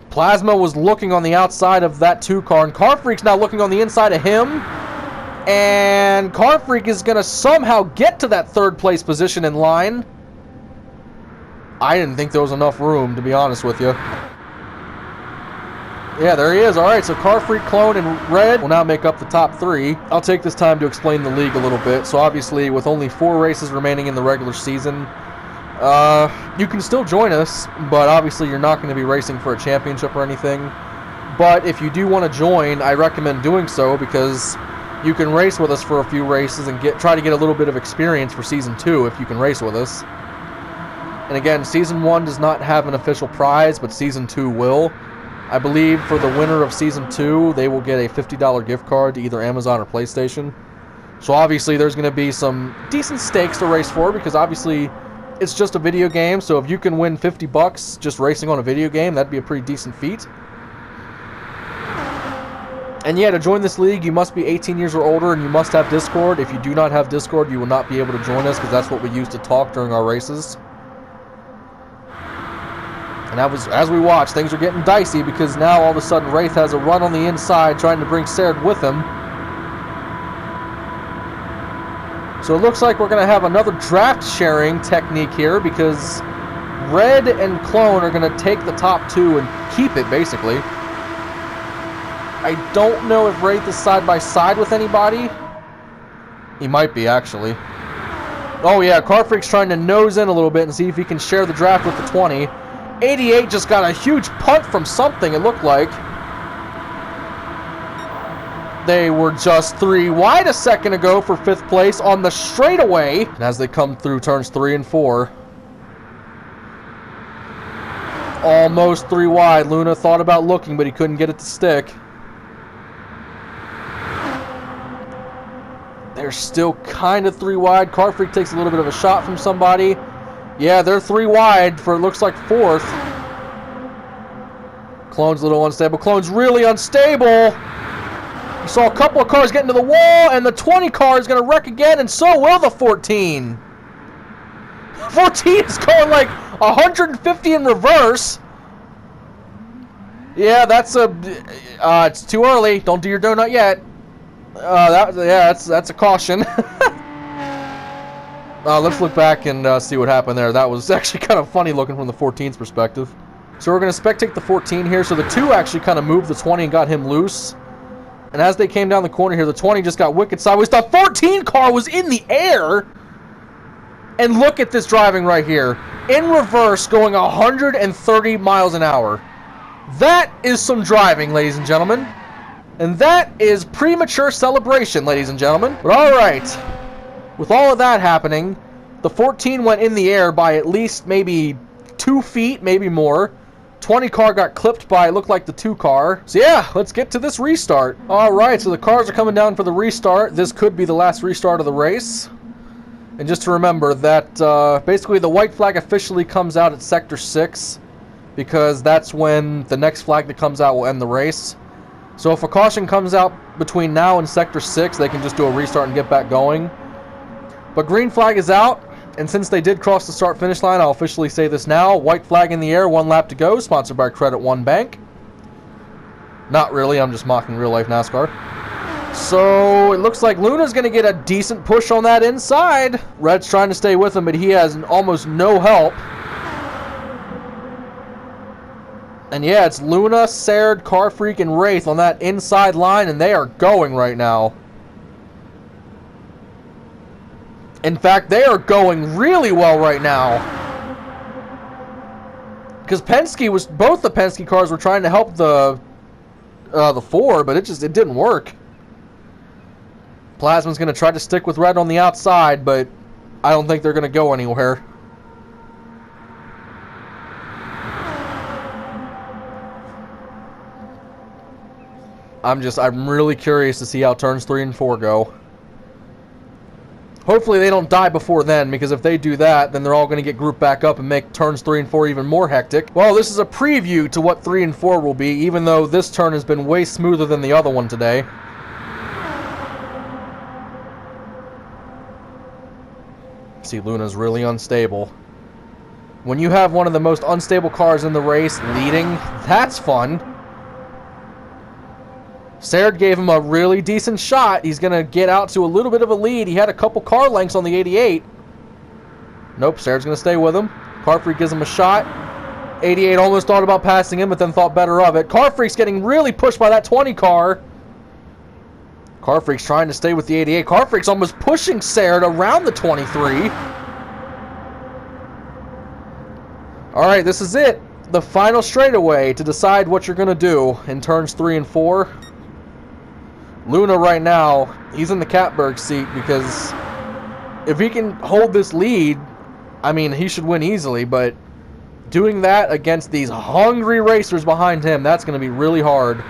Plasma was looking on the outside of that 2 car, and Car Freak's now looking on the inside of him. And Car Freak is going to somehow get to that 3rd place position in line. I didn't think there was enough room, to be honest with you. Yeah, there he is. All right, so Car Freak, Clone, and Red will now make up the top 3. I'll take this time to explain the league a little bit. So obviously, with only 4 races remaining in the regular season, you can still join us, but obviously you're not going to be racing for a championship or anything. But if you do want to join, I recommend doing so because you can race with us for a few races and try to get a little bit of experience for Season 2 if you can race with us. And again, Season 1 does not have an official prize, but Season 2 will. I believe for the winner of Season 2, they will get a $50 gift card to either Amazon or PlayStation. So obviously there's going to be some decent stakes to race for because obviously it's just a video game, so if you can win $50 just racing on a video game, that'd be a pretty decent feat. And yeah, to join this league, you must be 18 years or older, and you must have Discord. If you do not have Discord, you will not be able to join us, because that's what we use to talk during our races. And that was, as we watch, things are getting dicey, because now all of a sudden Wraith has a run on the inside, trying to bring Serd with him. So it looks like we're going to have another draft sharing technique here, because Red and Clone are going to take the top 2 and keep it, basically. I don't know if Wraith is side by side with anybody. He might be, actually. Oh yeah, Car Freak's trying to nose in a little bit and see if he can share the draft with the 20. 88 just got a huge punt from something, it looked like. They were just 3 wide a second ago for 5th place on the straightaway. And as they come through turns 3 and 4. Almost 3 wide. Luna thought about looking, but he couldn't get it to stick. They're still kind of 3 wide. Car Freak takes a little bit of a shot from somebody. Yeah, they're 3 wide for, it looks like, 4th. Clone's a little unstable. Clone's really unstable. You saw a couple of cars get into the wall, and the 20 car is going to wreck again, and so will the 14. 14 is going like 150 in reverse. Yeah, that's a... it's too early. Don't do your donut yet. That's a caution. Let's look back and see what happened there. That was actually kind of funny looking from the 14's perspective. So we're going to spectate the 14 here. So the 2 actually kind of moved the 20 and got him loose. And as they came down the corner here, the 20 just got wicked sideways. The 14 car was in the air. And look at this driving right here. In reverse, going 130 miles an hour. That is some driving, ladies and gentlemen. And that is premature celebration, ladies and gentlemen. But alright. With all of that happening, the 14 went in the air by at least maybe 2 feet, maybe more. 20 car got clipped by, it looked like the 2 car. So yeah, let's get to this restart. Alright, so the cars are coming down for the restart. This could be the last restart of the race. And just to remember that basically the white flag officially comes out at Sector 6. Because that's when the next flag that comes out will end the race. So if a caution comes out between now and Sector 6, they can just do a restart and get back going. But green flag is out. And since they did cross the start-finish line, I'll officially say this now. White flag in the air, 1 lap to go, sponsored by Credit One Bank. Not really, I'm just mocking real-life NASCAR. So it looks like Luna's going to get a decent push on that inside. Red's trying to stay with him, but he has almost no help. And yeah, it's Luna, Serd, Car Freak, and Wraith on that inside line, and they are going right now. In fact, they are going really well right now. Because both the Penske cars were trying to help the 4, but it didn't work. Plasma's going to try to stick with Red on the outside, but I don't think they're going to go anywhere. I'm really curious to see how turns 3 and 4 go. Hopefully they don't die before then, because if they do that, then they're all going to get grouped back up and make turns 3 and 4 even more hectic. Well, this is a preview to what 3 and 4 will be, even though this turn has been way smoother than the other one today. See, Luna's really unstable. When you have one of the most unstable cars in the race leading, that's fun. Serd gave him a really decent shot. He's going to get out to a little bit of a lead. He had a couple car lengths on the 88. Nope, Serd's going to stay with him. Car Freak gives him a shot. 88 almost thought about passing him, but then thought better of it. Car Freak's getting really pushed by that 20 car. Car Freak's trying to stay with the 88. Car Freak's almost pushing Serd around the 23. Alright, this is it. The final straightaway to decide what you're going to do in turns 3 and 4. Luna right now, he's in the catbird seat because if he can hold this lead, I mean, he should win easily, but doing that against these hungry racers behind him, that's going to be really hard.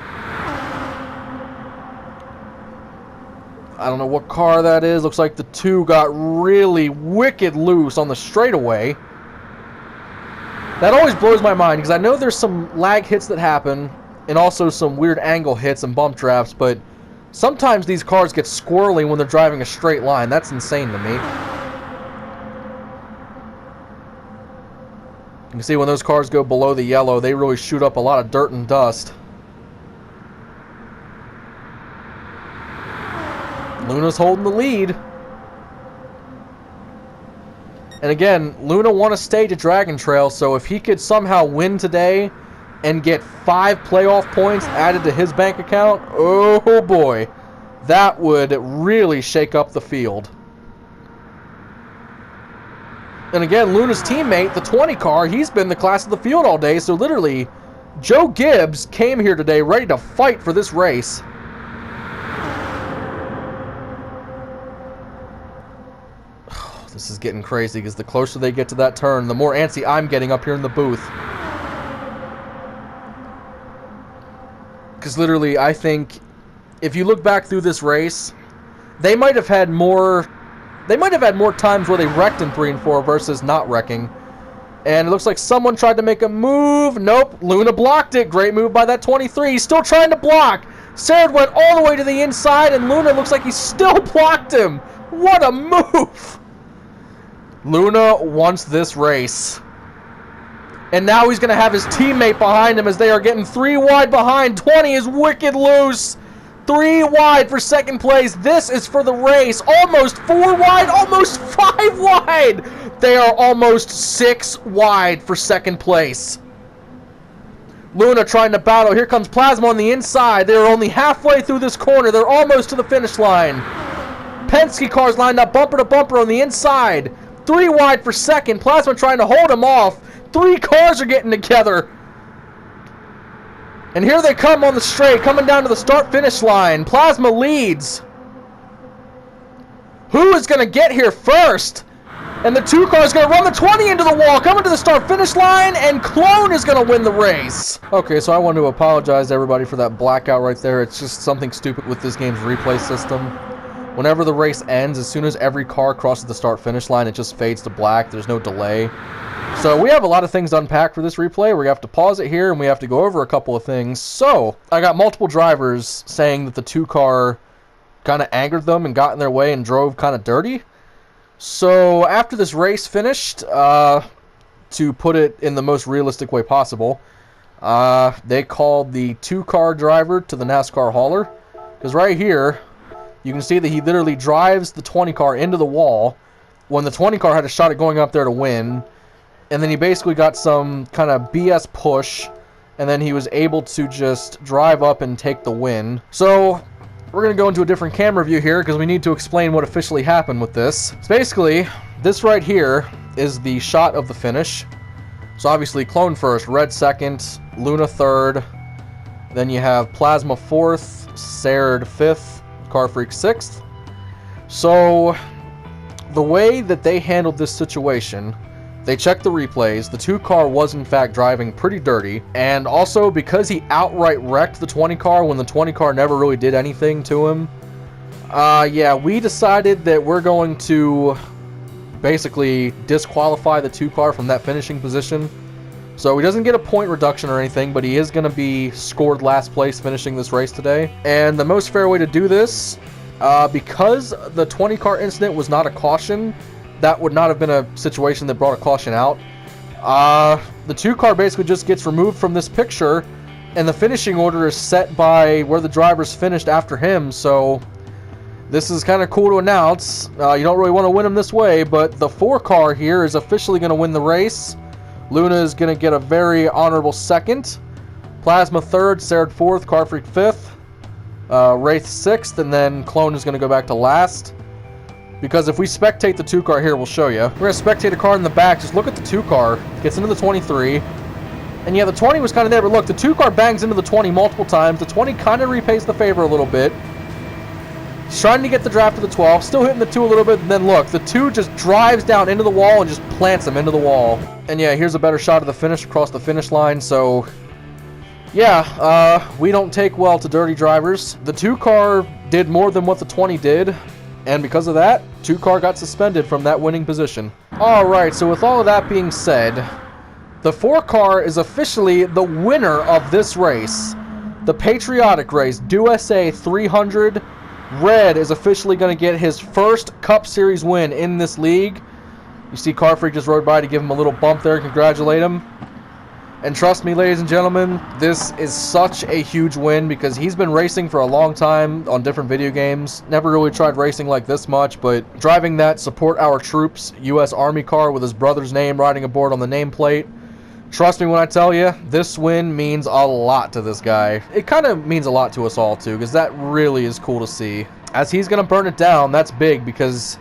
I don't know what car that is. Looks like the 2 got really wicked loose on the straightaway. That always blows my mind because I know there's some lag hits that happen and also some weird angle hits and bump drafts, but sometimes these cars get squirrely when they're driving a straight line. That's insane to me. You can see when those cars go below the yellow, they really shoot up a lot of dirt and dust. Luna's holding the lead. And again, Luna won a stage at Dragon Trail, so if he could somehow win today and get 5 playoff points added to his bank account, oh boy, that would really shake up the field. And again, Luna's teammate, the 20 car, he's been the class of the field all day, so literally, Joe Gibbs came here today ready to fight for this race. This is getting crazy because the closer they get to that turn, the more antsy I'm getting up here in the booth. Because literally, I think if you look back through this race, they might have had more times where they wrecked in 3 and 4 versus not wrecking. And it looks like someone tried to make a move. Nope, Luna blocked it. Great move by that 23. He's still trying to block. Sarah went all the way to the inside, and Luna looks like he still blocked him. What a move! Luna wants this race. And now he's going to have his teammate behind him as they are getting 3 wide behind. 20 is wicked loose. 3 wide for second place. This is for the race. Almost 4 wide, almost 5 wide. They are almost 6 wide for second place. Luna trying to battle. Here comes Plasma on the inside. They're only halfway through this corner. They're almost to the finish line. Penske cars lined up bumper to bumper on the inside. 3 wide for second. Plasma trying to hold him off. 3 cars are getting together. And here they come on the straight, coming down to the start-finish line. Plasma leads. Who is going to get here first? And the 2 car is going to run the 20 into the wall, coming to the start-finish line, and Clone is going to win the race. Okay, so I want to apologize to everybody for that blackout right there. It's just something stupid with this game's replay system. Whenever the race ends, as soon as every car crosses the start-finish line, it just fades to black. There's no delay. So we have a lot of things to unpack for this replay. We have to pause it here, and we have to go over a couple of things. So I got multiple drivers saying that the 2 car kind of angered them and got in their way and drove kind of dirty. So after this race finished, to put it in the most realistic way possible, they called the 2 car driver to the NASCAR hauler. Because right here, you can see that he literally drives the 20 car into the wall when the 20 car had a shot at going up there to win. And then he basically got some kind of BS push, and then he was able to just drive up and take the win. So we're going to go into a different camera view here because we need to explain what officially happened with this. So basically, this right here is the shot of the finish. So obviously Clone first, Red second, Luna third. Then you have Plasma fourth, Serd 5th, Car Freak 6th. So the way that they handled this situation, they checked the replays. The 2 car was in fact driving pretty dirty, and also because he outright wrecked the 20 car when the 20 car never really did anything to him, yeah, we decided that we're going to basically disqualify the 2 car from that finishing position. So he doesn't get a point reduction or anything, but he is going to be scored last place finishing this race today. And the most fair way to do this, because the 20 car incident was not a caution, that would not have been a situation that brought a caution out. The 2 car basically just gets removed from this picture, and the finishing order is set by where the drivers finished after him. So this is kind of cool to announce. You don't really want to win them this way, but the 4 car here is officially going to win the race. Luna is going to get a very honorable 2nd. Plasma 3rd, Serd 4th, Car Freak 5th, Wraith 6th, and then Clone is going to go back to last. Because if we spectate the 2 car here, we'll show you. We're going to spectate a car in the back. Just look at the 2 car. Gets into the 23. And yeah, the 20 was kind of there, but look, the 2 car bangs into the 20 multiple times. The 20 kind of repays the favor a little bit. He's trying to get the draft to the 12. Still hitting the 2 a little bit, and then look, the 2 just drives down into the wall and just plants him into the wall. And yeah, here's a better shot of the finish across the finish line. So yeah, we don't take well to dirty drivers. The 2 car did more than what the 20 did. And because of that, 2 car got suspended from that winning position. Alright, so with all of that being said, the 4 car is officially the winner of this race. The Patriotic race, USA 300. Red is officially going to get his first Cup Series win in this league. You see Car Freak just rode by to give him a little bump there, congratulate him. And trust me, ladies and gentlemen, this is such a huge win because he's been racing for a long time on different video games. Never really tried racing like this much, but driving that Support Our Troops U.S. Army car with his brother's name riding aboard on the nameplate. Trust me when I tell you, this win means a lot to this guy. It kind of means a lot to us all too, because that really is cool to see. As he's going to burn it down, that's big because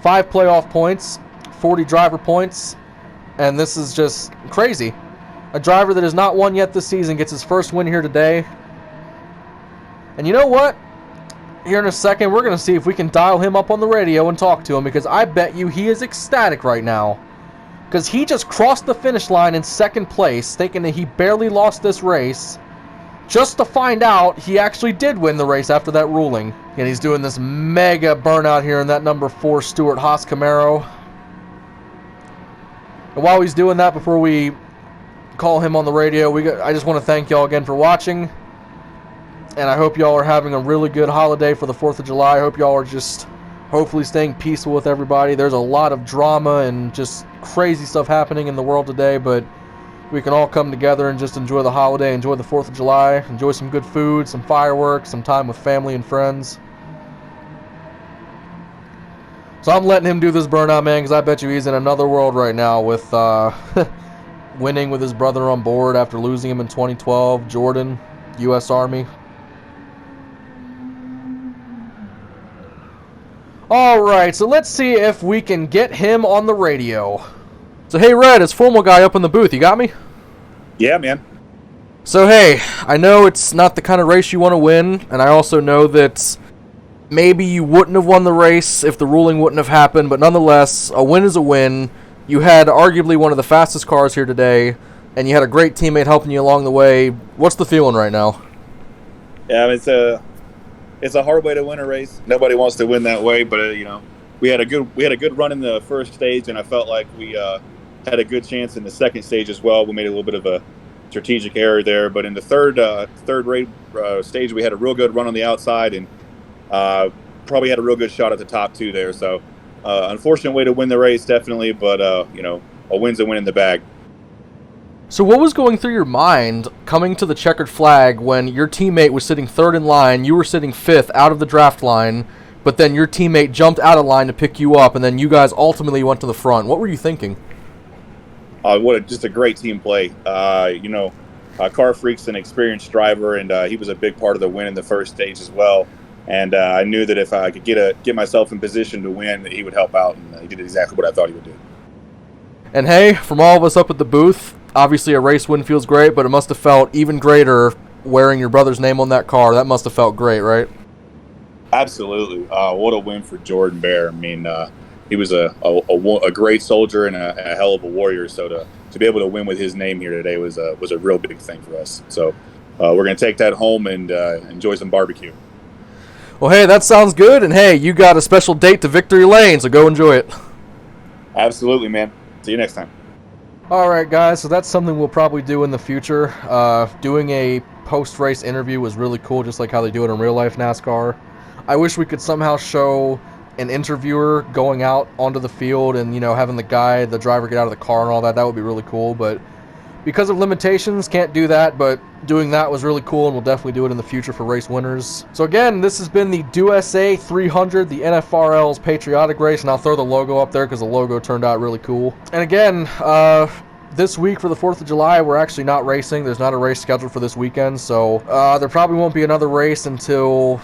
5 playoff points, 40 driver points, and this is just crazy. A driver that has not won yet this season gets his first win here today. And you know what? here in a second. We're going to see if we can dial him up on the radio and talk to him, because I bet you he is ecstatic right now. Because he just crossed the finish line in second place, thinking that he barely lost this race, just to find out he actually did win the race after that ruling. And he's doing this mega burnout here in that number 4 Stewart Haas Camaro. And while he's doing that, before we call him on the radio, I just want to thank y'all again for watching. And I hope y'all are having a really good holiday for the 4th of July. I hope y'all are just hopefully staying peaceful with everybody. There's a lot of drama and just crazy stuff happening in the world today, but we can all come together and just enjoy the holiday, enjoy the 4th of July, enjoy some good food, some fireworks, some time with family and friends. So I'm letting him do this burnout, man, because I bet you he's in another world right now with winning with his brother on board after losing him in 2012, Jordan, U.S. Army. Alright, so let's see if we can get him on the radio. So hey Red, it's Formal Guy up in the booth, you got me? Yeah, man. So hey, I know it's not the kind of race you want to win, and I also know that maybe you wouldn't have won the race if the ruling wouldn't have happened, but nonetheless, a win is a win. You had arguably one of the fastest cars here today, and you had a great teammate helping you along the way. What's the feeling right now? Yeah, it's a hard way to win a race. Nobody wants to win that way, but we had a good run in the first stage, and I felt like we had a good chance in the second stage as well. We made a little bit of a strategic error there, but in the third stage, we had a real good run on the outside, and probably had a real good shot at the top two there. So unfortunate way to win the race, definitely, but a win's a win in the bag. So what was going through your mind coming to the checkered flag when your teammate was sitting third in line, you were sitting fifth out of the draft line, but then your teammate jumped out of line to pick you up, and then you guys ultimately went to the front? What were you thinking? Just a great team play. Car Freak's an experienced driver, and he was a big part of the win in the first stage as well. And I knew that if I could get myself in position to win, that he would help out, and he did exactly what I thought he would do. And hey, from all of us up at the booth, obviously a race win feels great, but it must have felt even greater wearing your brother's name on that car. That must have felt great, right? Absolutely. What a win for Jordan Bear. I mean, he was a great soldier and a hell of a warrior. So to be able to win with his name here today was a real big thing for us. So we're going to take that home and enjoy some barbecue. Well, hey, that sounds good. And hey, you got a special date to Victory Lane, so go enjoy it. Absolutely, man. See you next time. Alright guys, so that's something we'll probably do in the future. Doing a post-race interview was really cool, just like how they do it in real-life NASCAR. I wish we could somehow show an interviewer going out onto the field and, having the driver get out of the car and all that. That would be really cool, but because of limitations, can't do that, but doing that was really cool, and we'll definitely do it in the future for race winners. So again, this has been the USA 300, the NFRL's Patriotic race, and I'll throw the logo up there because the logo turned out really cool. And again, this week for the 4th of July, we're actually not racing. There's not a race scheduled for this weekend, so there probably won't be another race until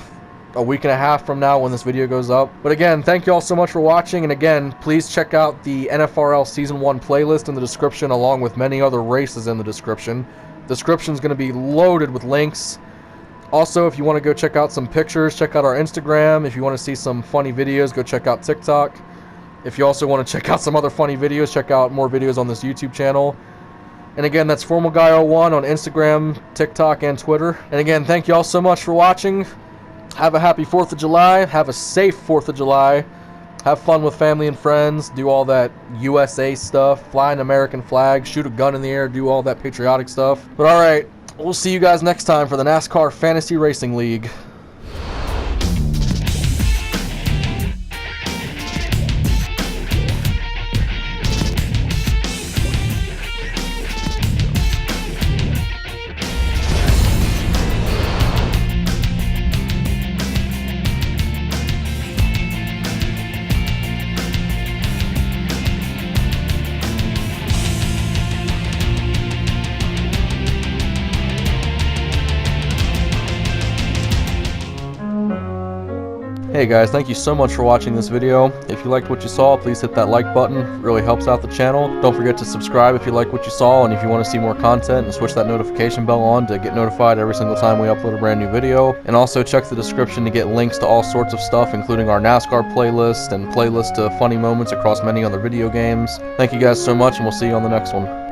a week and a half from now when this video goes up. But again, thank you all so much for watching, and again, please check out the NFRL Season 1 playlist in the description, along with many other races in the description. The description's going to be loaded with links. Also, if you want to go check out some pictures, check out our Instagram. If you want to see some funny videos, go check out TikTok. If you also want to check out some other funny videos, check out more videos on this YouTube channel. And again, that's Formal Guy 01 on Instagram, TikTok, and Twitter. And again, thank you all so much for watching. Have a happy 4th of July. Have a safe 4th of July. Have fun with family and friends. Do all that USA stuff. Fly an American flag. Shoot a gun in the air. Do all that patriotic stuff. But alright, we'll see you guys next time for the NASCAR Fantasy Racing League. Hey guys, thank you so much for watching this video. If you liked what you saw, please hit that like button. It really helps out the channel. Don't forget to subscribe if you like what you saw, and if you want to see more content, and switch that notification bell on to get notified every single time we upload a brand new video. And also check the description to get links to all sorts of stuff, including our NASCAR playlist and playlists to funny moments across many other video games. Thank you guys so much, and we'll see you on the next one.